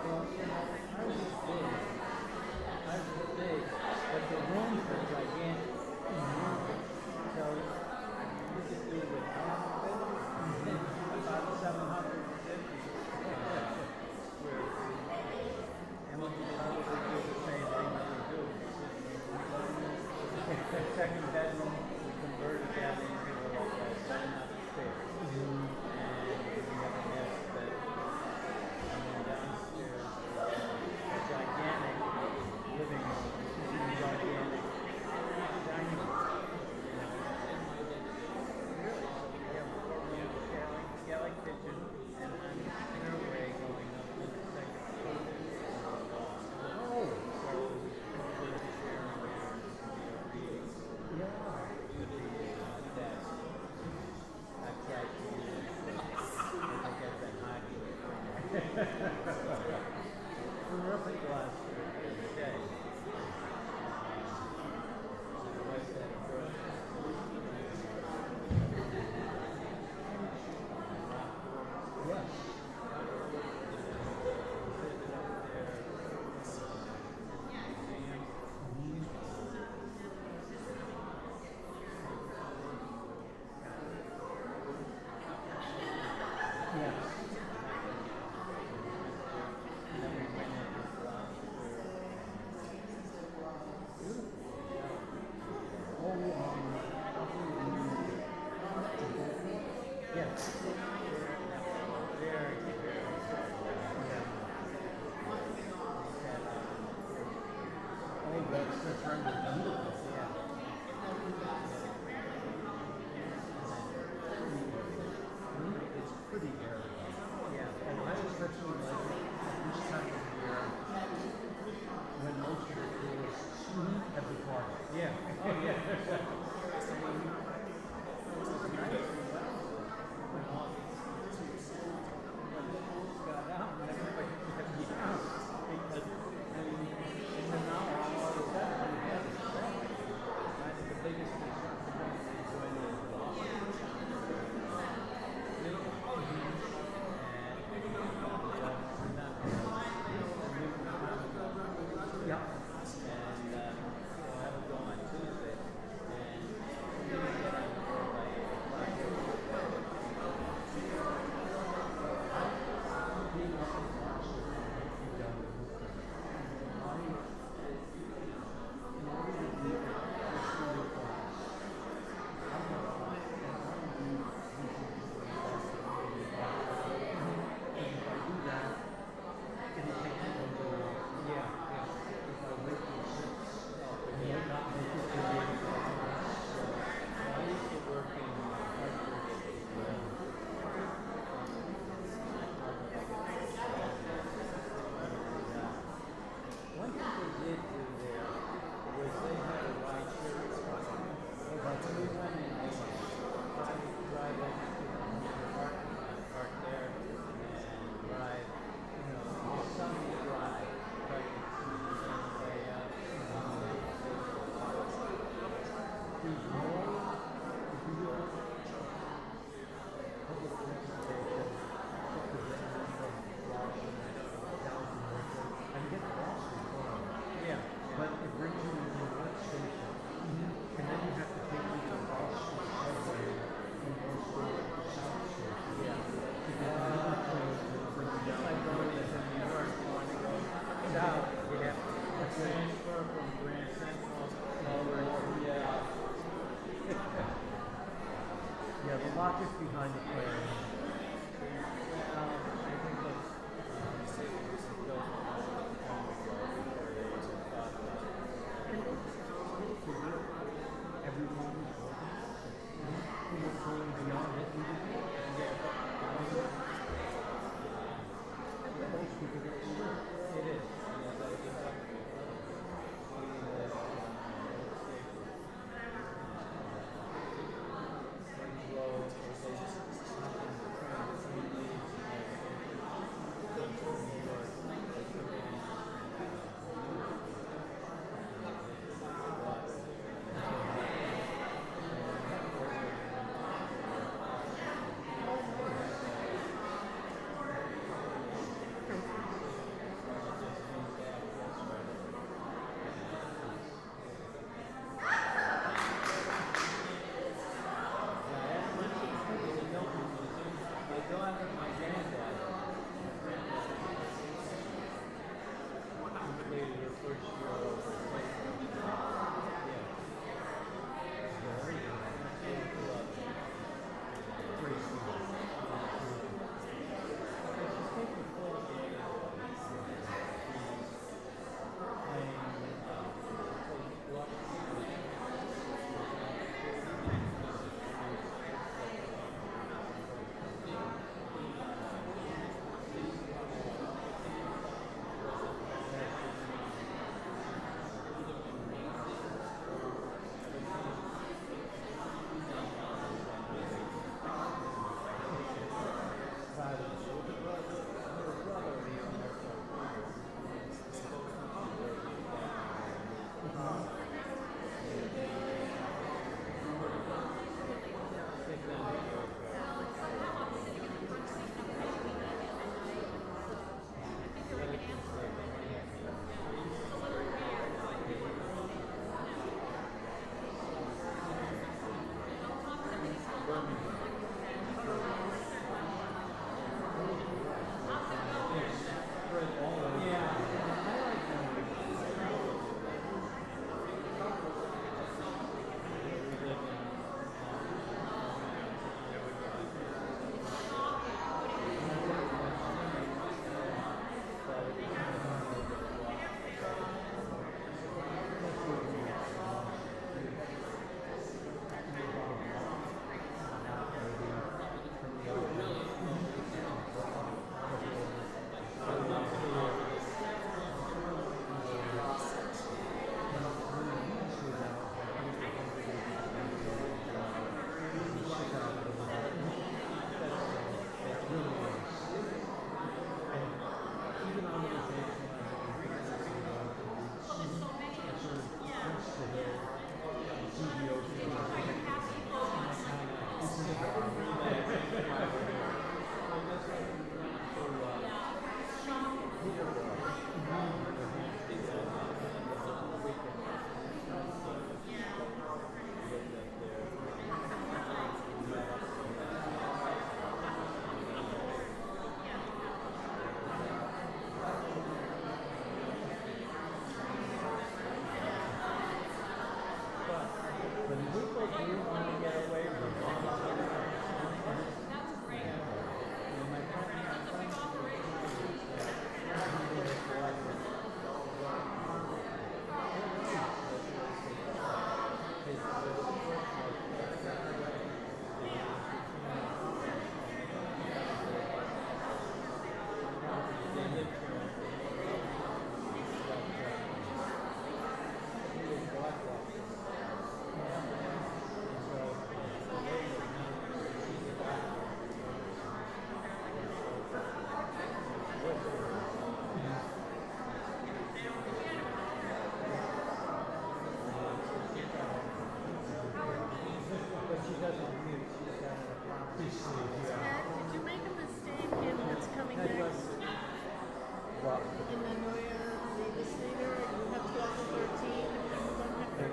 well, you know, ours is big, but the rooms are gigantic. So we could do with half of it, about 750 square feet. And we could probably do the same thing that we do. The second bedroom, we converted that into like a going upstairs. And we have a nest bed. And then downstairs, a gigantic living room, a gigantic dining room. Really, so we have 4 rooms, galley kitchen, and on the stairway going up to the second floor. Oh! So we put a chair in there, and reading. Yeah. Could be a desk. I've tried to use it, but I think I've been hiding logic behind the plan. I think that's everyone is going beyond it. It is.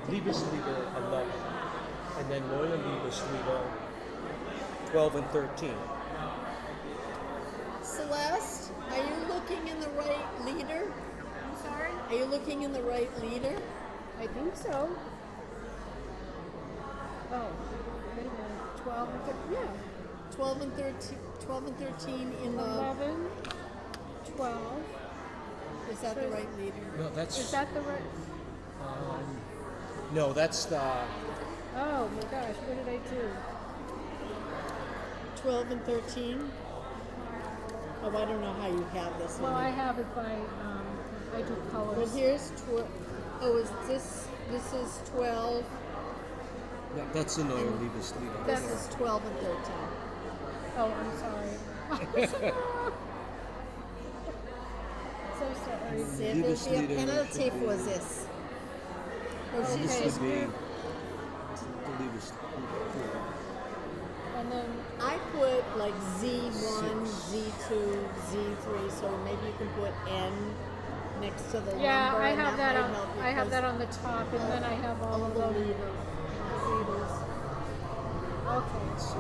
Liebesliebe 11, and then Neue Liebesliebe 12 and 13. Celeste, are you looking in the right leader? I'm sorry? Are you looking in the right leader? I think so. Oh, wait a minute. 12 and 13, yeah. 12 and 13, 12 and 13 in the. 11, 12. Is that the right leader? No, that's Is that the right? no, that's the Oh my gosh, what did I do? 12 and 13? Oh, I don't know how you have this. Well, in I there. have it by, I do colors. Well, here's 12. Oh, is this is 12. that's the Neue Liebeslieder. This is 12 and 13. Oh, I'm sorry. So sorry. Der Penalty for this. Oh, This she's would be the Liebeslieder. And then, I put like Z1, Z2, Z3, so maybe you can put N next to the yeah, number. I and have that might on. help you I have that because on the top, and then I have all of the the leader. leaders. Okay. Let's see.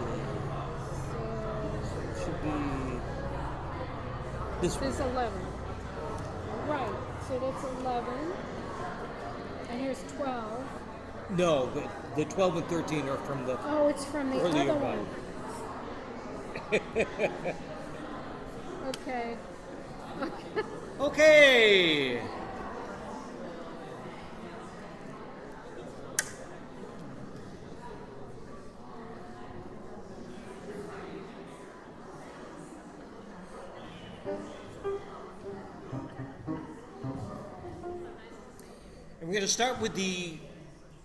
So It should be this this one. is 11. Right. So that's 11. And here's 12. No, the 12 and 13 are from the Oh, it's from the earlier other one. one. Okay. Okay. And we're going to start with the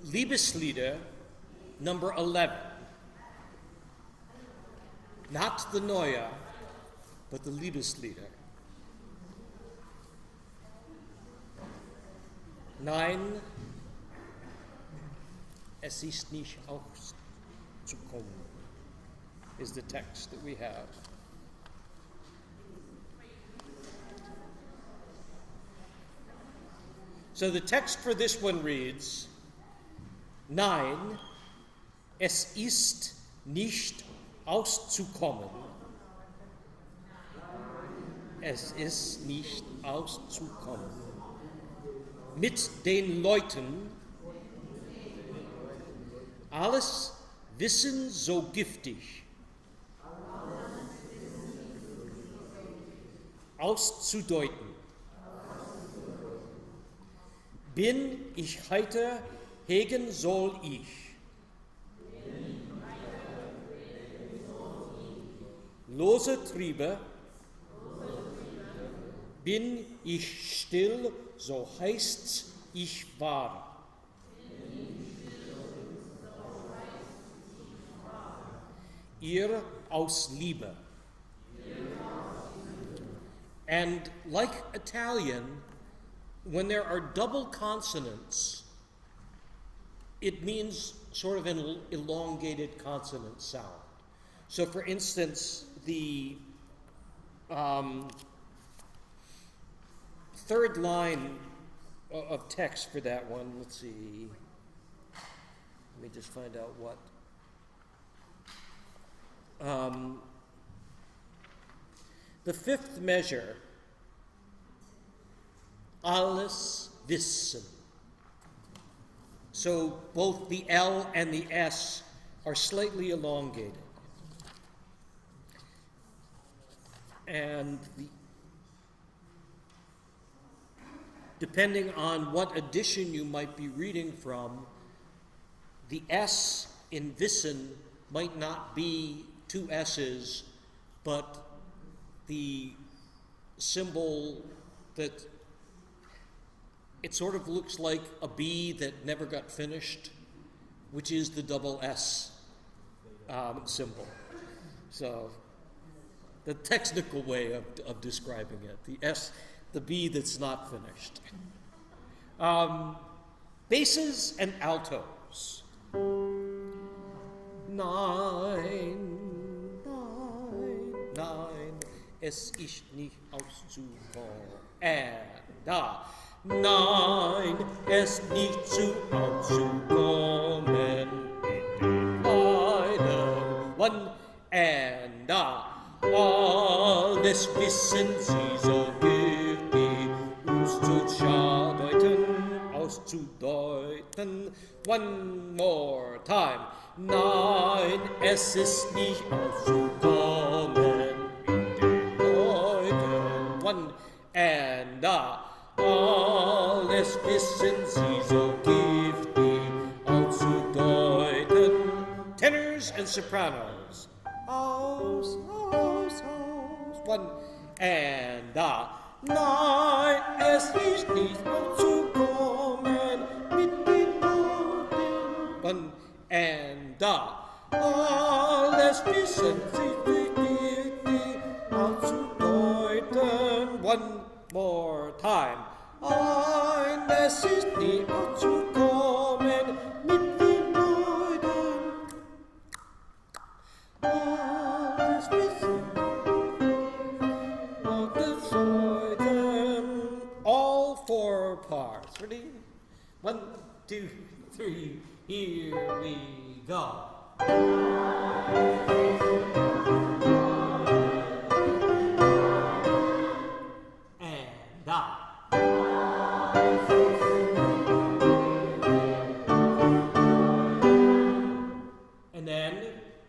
Liebeslieder, number 11. Not the Neue, but the Liebeslieder. 9. Es ist nicht auszukommen, is the text that we have. So the text for this one reads, 9. Es ist nicht auszukommen. Es ist nicht auszukommen. Mit den Leuten, alles Wissen so giftig, auszudeuten. Bin ich heiter, hegen soll ich. Lose Triebe, bin ich still, so heißt's, ich war. Ihr aus Liebe. And like Italian, when there are double consonants, it means sort of an elongated consonant sound. So for instance, the third line of text for that one, let's see, let me just find out what. The fifth measure, alles Wissen. So both the L and the S are slightly elongated. And depending on what edition you might be reading from, the S in Wissen might not be two S's, but the symbol that it sort of looks like a B that never got finished, which is the double S symbol. So the technical way of describing it, the B that's not finished. Basses and altos. 9, 9, 9, es ist nicht auszukommen. Da. 9, es nicht zu auszukommen. In einen, 1, and da. Alles wissen sie so giftig, auszudeuten. One more time. 9, es ist nicht auszukommen mit den Leuten. One and alles wissen sie so giftig auszudeuten. Tenors and sopranos. Aus, aus, aus. One and nein, es ist nicht auszukommen mit den Noten. One and alles wissen sie richtig auszudeuten. One more time. Nein, es ist nicht auszukommen mit den Noten. Alles wissen all four parts. Ready? 1, 2, 3, here we go. And up. And then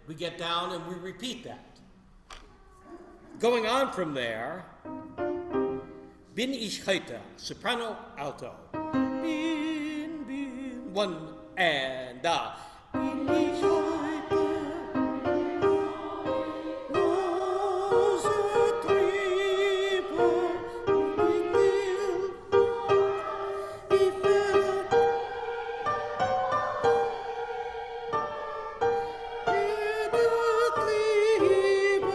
we get down and we repeat that. Going on from there, bin ich heute, soprano, alto. Bin, one and bin ich heute, große Triebe, ich werde Liebe.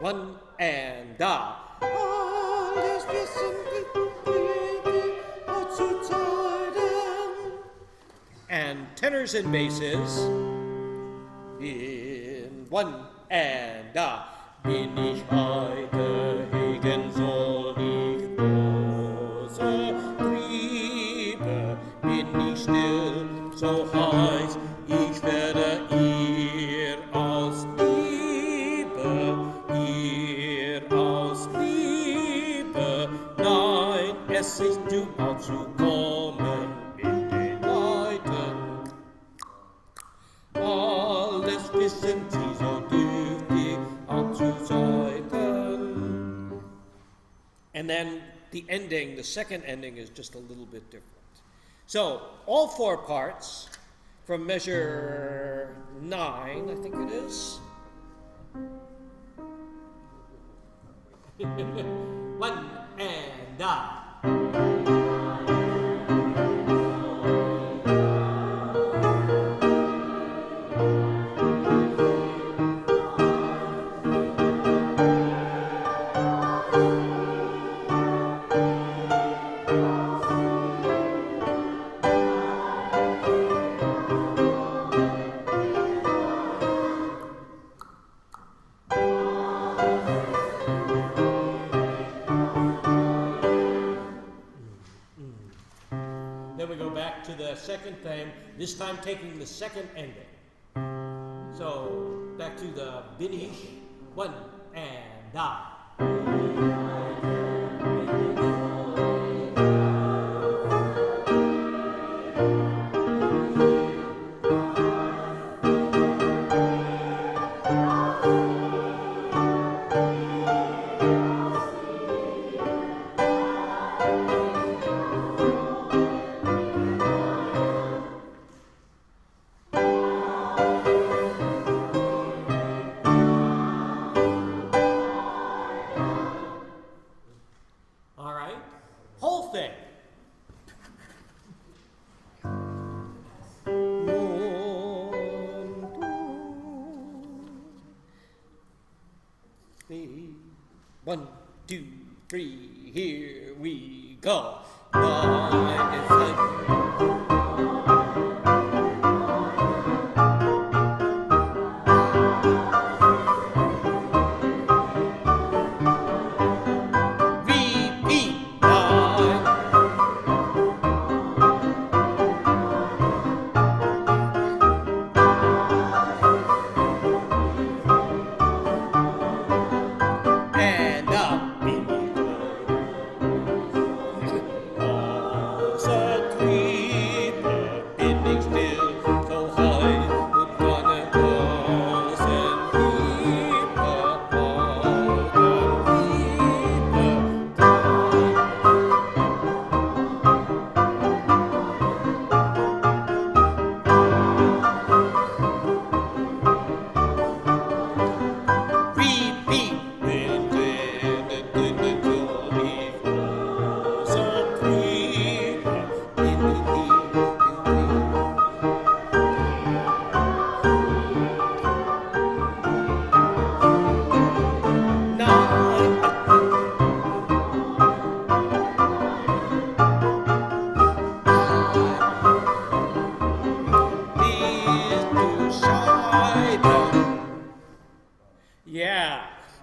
One and alles wissen auszuzeiten. And tenors and basses in one and bin ich heute hegen soll ich große Triebe, bin ich still so heiß, ich werde ihr aus Liebe, nein, es ist du auszukommen mit den Leuten. Alles wissen sie so dürftig auszuzeiten. And then the ending, the second ending is just a little bit different. So, all four parts from measure 9, I think it is. One and Then we go back to the second theme, this time taking the second ending. So, back to the Binish, one and All right, whole thing. One, two, three, here we go. Nine is three.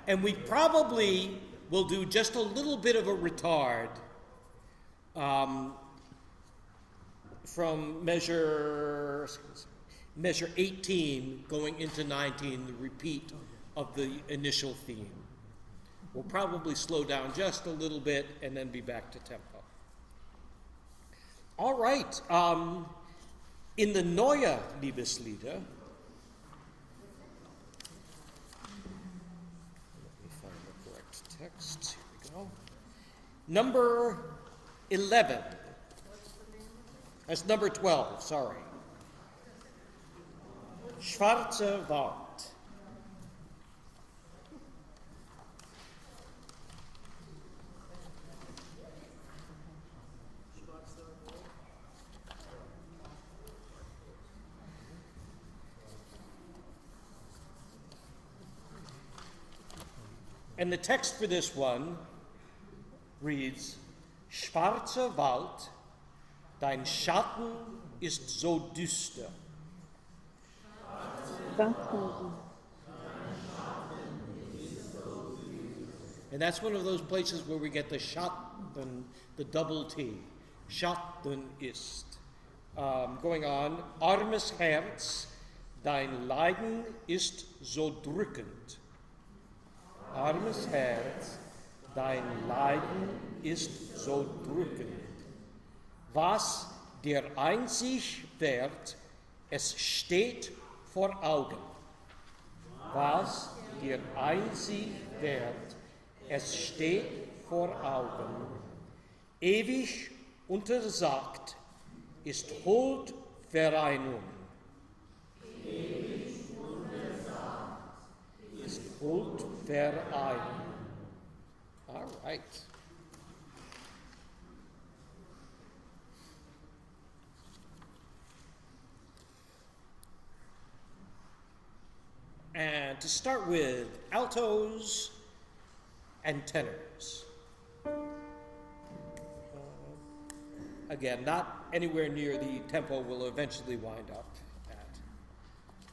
And we probably will do just a little bit of a retard from measure 18 going into 19, the repeat of the initial theme. We'll probably slow down just a little bit and then be back to tempo. All right. In the Neue Liebeslieder, let me find the correct text. Here we go. Number 11. That's number 12, sorry. Schwarze Wald. And the text for this one reads, Schwarzer Wald, dein Schatten ist so düster. And that's one of those places where we get the Schatten, the double T. Schatten ist. Going on, armes Herz, dein Leiden ist so drückend. Armes Herz, dein Leiden ist so drückend. Was dir einzig wert, es steht vor Augen. Was dir einzig wert, es steht vor Augen. Ewig untersagt ist Huldvereinigung. Ewig untersagt ist Huldvereinigung. All right. And to start with, altos and tenors. Again, not anywhere near the tempo we'll eventually wind up at.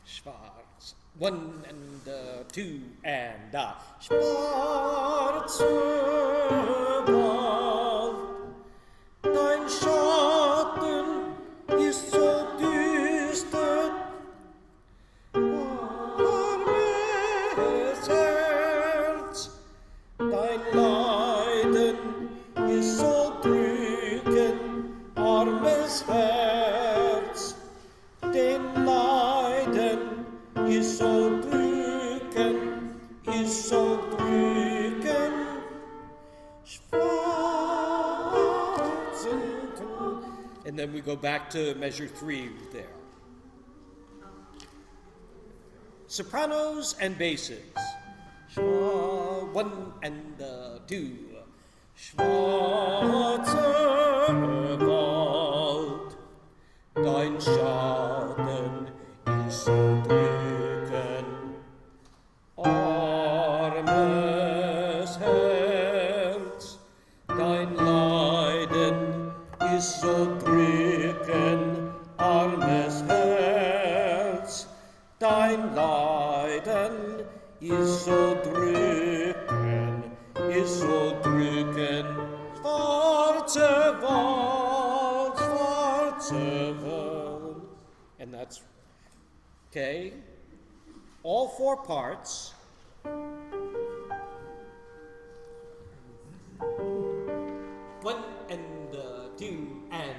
Schwarz. 1 and 2 and Schwarze Wald, dein Schatten ist so düster. Armes Herz, dein Leiden ist so drückend. Armes Herz, den Leiden ist so drückend, ist so drückend. Schwarzen Tod. And then we go back to measure 3 there. Sopranos and basses. 1 and 2. Schwarze Wald, dein Schatten ist so drückend. Armes Herz, dein Leiden ist so drückend. Armes Herz, dein Leiden ist so drückend, ist so drückend. Schwarze Wald, schwarze Wald. And that's okay. All 4 parts. 1 and 2 and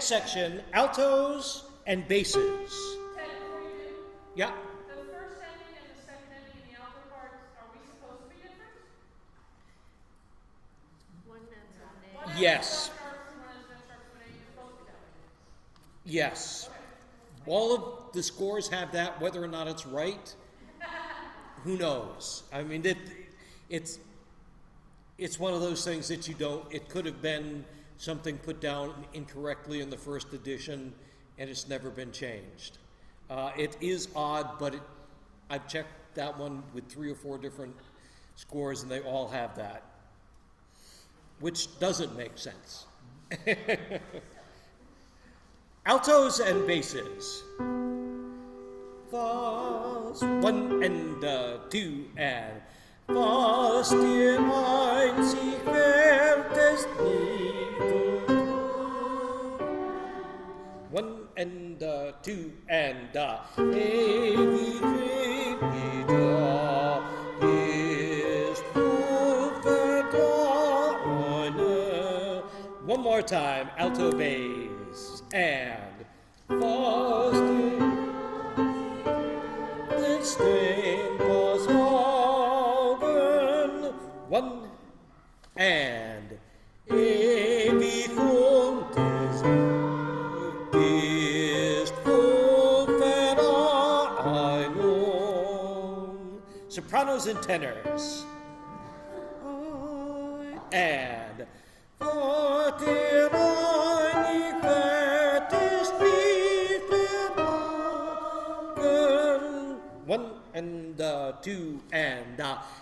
next section, altos and basses. Ted, before you do, Yeah. the first ending and the second ending in the alto parts, are we supposed to be different? One ends on A. One ends Yes. with F sharp, one ends with F sharp, one ends you're supposed to be that way. Yes. All of the scores have that, whether or not it's right, who knows? I mean, it's one of those things that you don't, it could have been something put down incorrectly in the first edition, and it's never been changed. It is odd, but I've checked that one with 3 or 4 different scores, and they all have that, which doesn't make sense. Altos and basses. Was 1 and 2 and was dir einzig wertest nicht. 1 and 2 and ewig wieder ist unvergangen. One more time, alto bass and was den Stein was Augen. 1 and ewig und es ist Vereinung. Sopranos and tenors. And for dir einig wird ist nicht verborgen. 1 and 2 and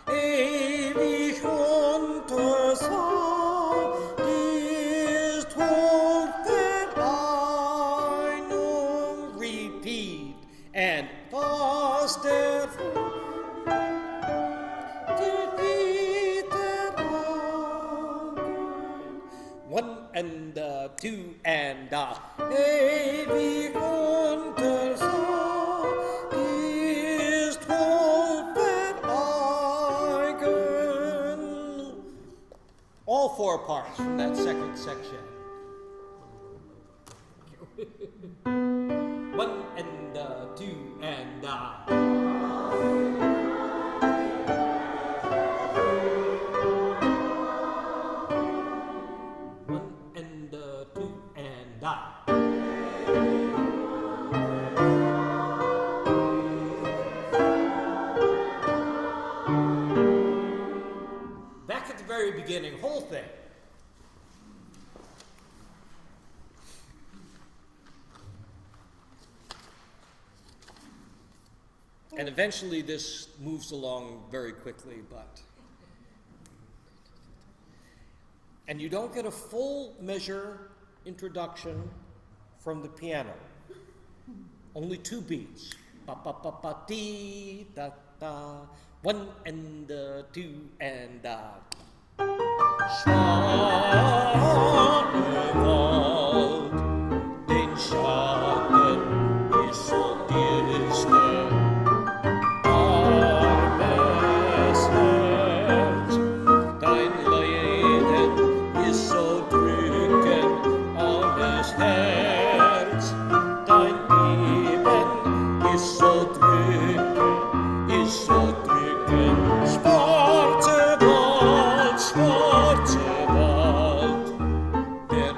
ewig unter Sonne ist Hochvereinung. Repeat. And was der One and 2 and ewig unter Sonne ist Hochvereinung. All 4 parts from that second section. 1 and 2 and back at the very beginning, whole thing. And eventually this moves along very quickly, and you don't get a full measure introduction from the piano. Only 2 beats. Ba ba ba ba dee da da. 1 and 2 and Schwanewald, den Schatten ist so düster. Armes Herz, dein Leiden ist so drückend. Armes Herz, dein Leben ist so drückend, ist so drückend. Schwarze Wald, der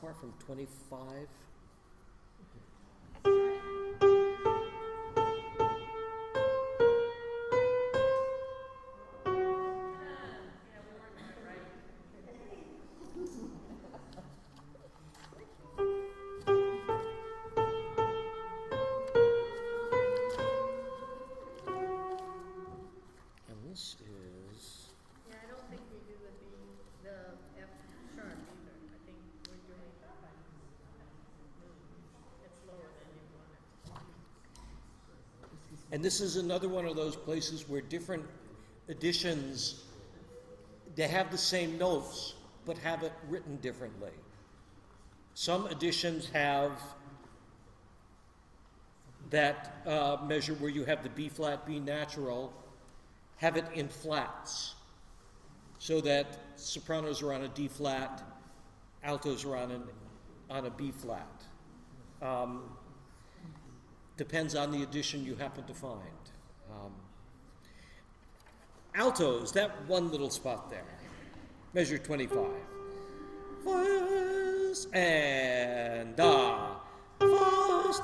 far from 25? And this is, Yeah, I don't think we do the F sharp either. I think we're doing, it's lower than you want it. and this is another one of those places where different editions, they have the same notes, but have it written differently. Some editions have that measure where you have the B flat, B natural, have it in flats, so that sopranos are on a D flat, altos are on a B flat. Depends on the edition you happen to find. Altos, that one little spot there, measure 25. First and first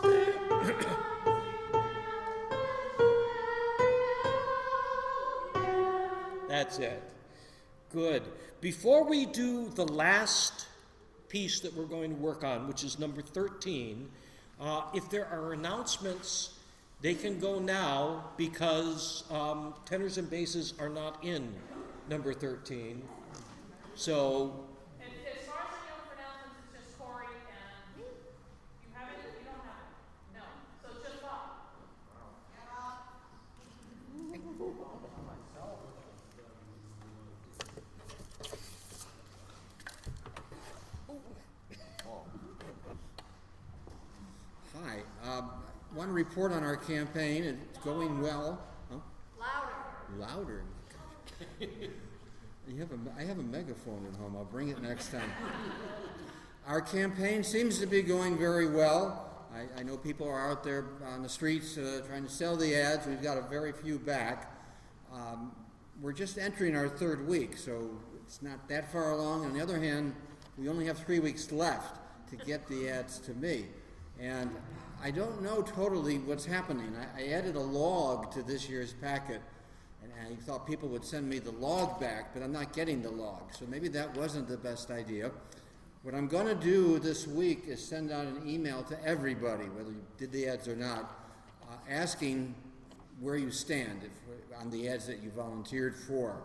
That's it. Good. Before we do the last piece that we're going to work on, which is number 13, if there are announcements, they can go now because tenors and basses are not in number 13. So, And as far as I know for announcements, it's just Corey and you have it? You don't have it? No. So it's just Bob. Hi. Want to report on our campaign. It's going well. Huh? Louder. I have a megaphone at home. I'll bring it next time. Our campaign seems to be going very well. I know people are out there on the streets trying to sell the ads. We've got a very few back. We're just entering our third week, so it's not that far along. On the other hand, we only have 3 weeks left to get the ads to me. And I don't know totally what's happening. I added a log to this year's packet, and I thought people would send me the log back, but I'm not getting the log. So maybe that wasn't the best idea. What I'm going to do this week is send out an email to everybody, whether you did the ads or not, asking where you stand on the ads that you volunteered for.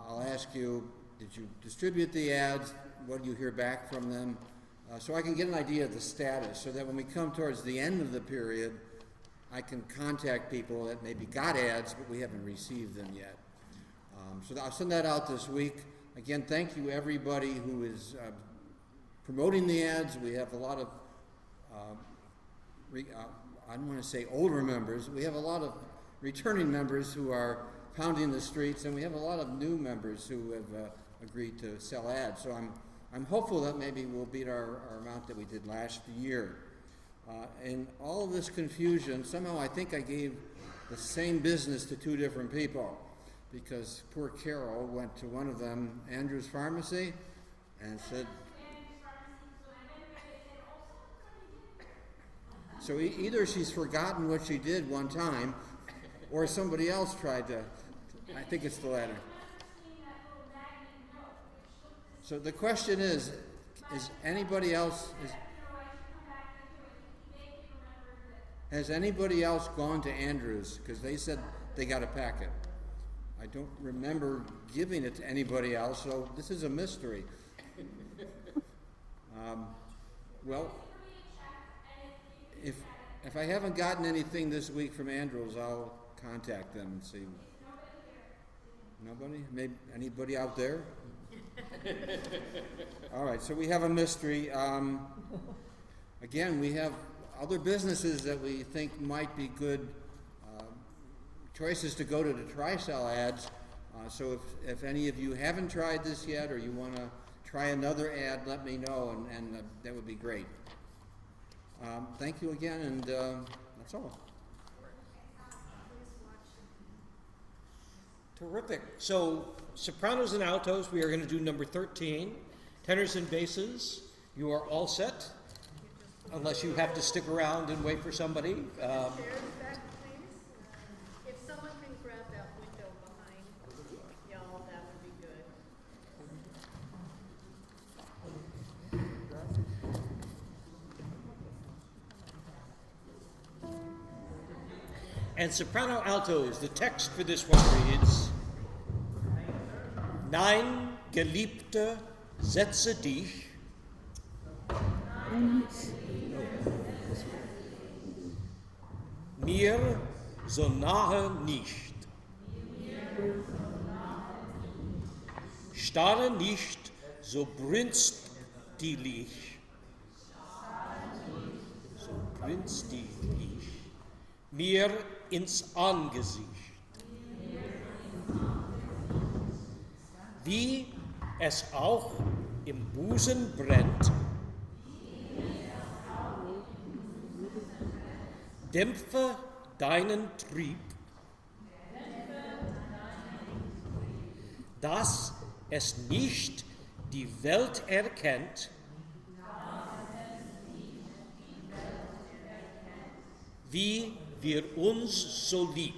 I'll ask you, did you distribute the ads? What do you hear back from them? So I can get an idea of the status, so that when we come towards the end of the period, I can contact people that maybe got ads, but we haven't received them yet. So I'll send that out this week. Again, thank you everybody who is promoting the ads. We have a lot of, I don't want to say older members, we have a lot of returning members who are pounding the streets, and we have a lot of new members who have agreed to sell ads. So I'm hopeful that maybe we'll beat our amount that we did last year. In all of this confusion, somehow I think I gave the same business to two different people, because poor Carol went to one of them, Andrew's Pharmacy, and said, so either she's forgotten what she did one time, or somebody else tried to, I think it's the latter. So the question is anybody else, has anybody else gone to Andrews? Because they said they got a packet. I don't remember giving it to anybody else, so this is a mystery. Well, if I haven't gotten anything this week from Andrews, I'll contact them and see. Nobody? Maybe anybody out there? All right, so we have a mystery. Again, we have other businesses that we think might be good choices to go to try sell ads. So if any of you haven't tried this yet, or you want to try another ad, let me know, and that would be great. Thank you again, and that's all. Terrific. So sopranos and altos, we are going to do number 13. Tenors and basses, You are all set, unless you have to stick around and wait for somebody. Chairs back, please. If someone can grab that window behind y'all, that would be good. And soprano altos, the text for this one reads, Nein, Geliebte, setze dich. Mir so nahe nicht. Starre nicht so brünstlich. So brünstlich. Mir ins Angesicht. Wie es auch im Busen brennt, dämpfe deinen Trieb, dass es nicht die Welt erkennt, wie wir uns so lieb.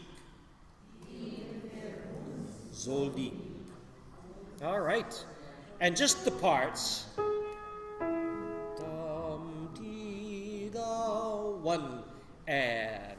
So lieb. All right. And just the parts. Dum, dee, da, 1 and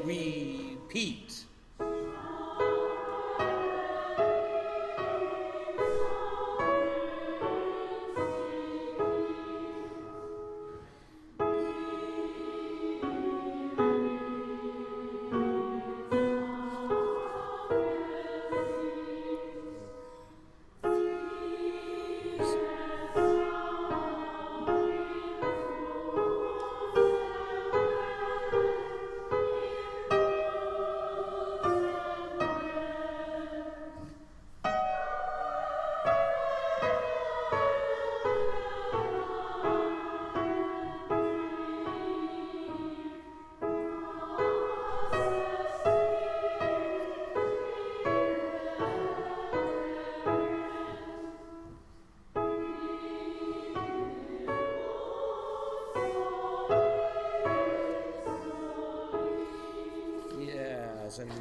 repeat. Yes, and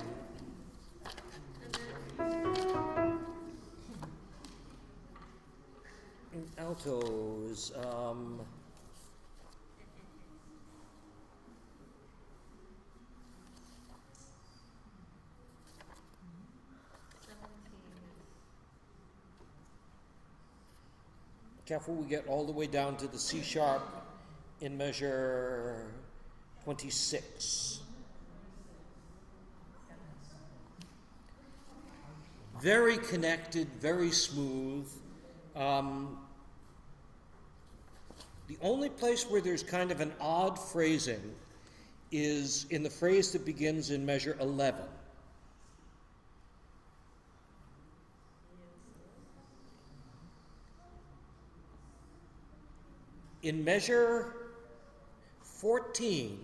in altos, careful we get all the way down to the C sharp in measure 26. Very connected, very smooth. The only place where there's kind of an odd phrasing is in the phrase that begins in measure 11. In measure 14,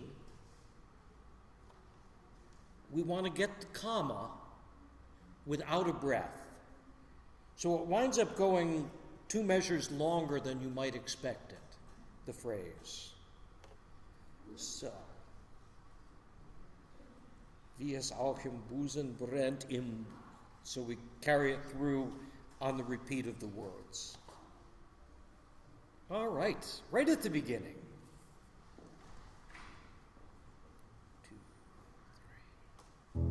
we want to get the comma without a breath. So it winds up going 2 measures longer than you might expect it, the phrase. So, wie es auch im Busen brennt, so we carry it through on the repeat of the words. All right, right at the beginning. 2, 3.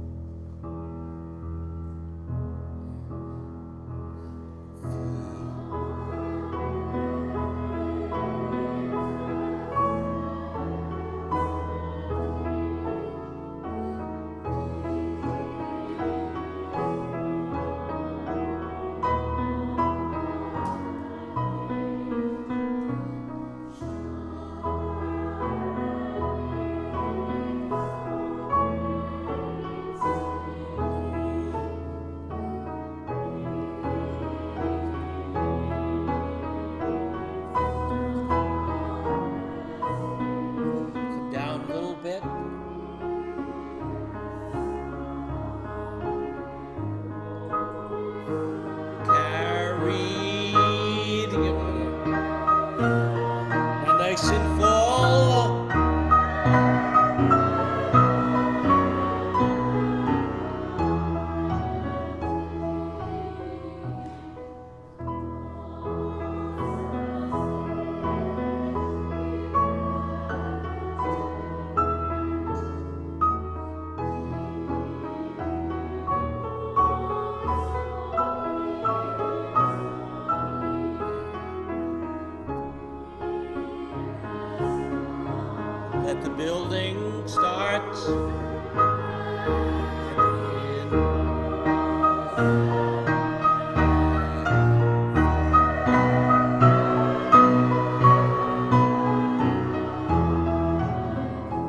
Let the building start.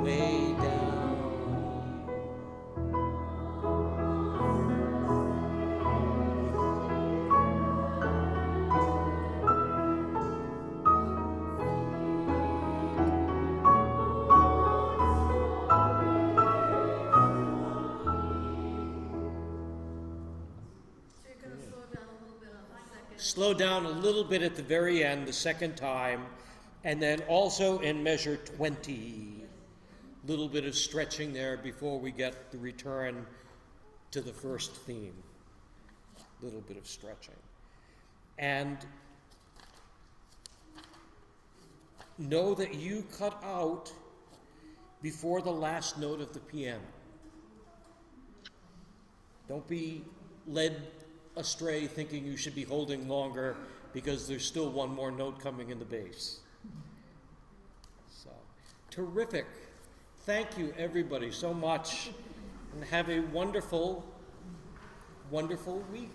Way down. So you're gonna slow down a little bit on the second. Slow down a little bit at the very end, the second time, and then also in measure 20. Little bit of stretching there before we get the return to the first theme. Little bit of stretching. And know that you cut out before the last note of the piano. Don't be led astray thinking you should be holding longer because there's still one more note coming in the bass. So, terrific. Thank you, everybody, so much, and have a wonderful, wonderful week.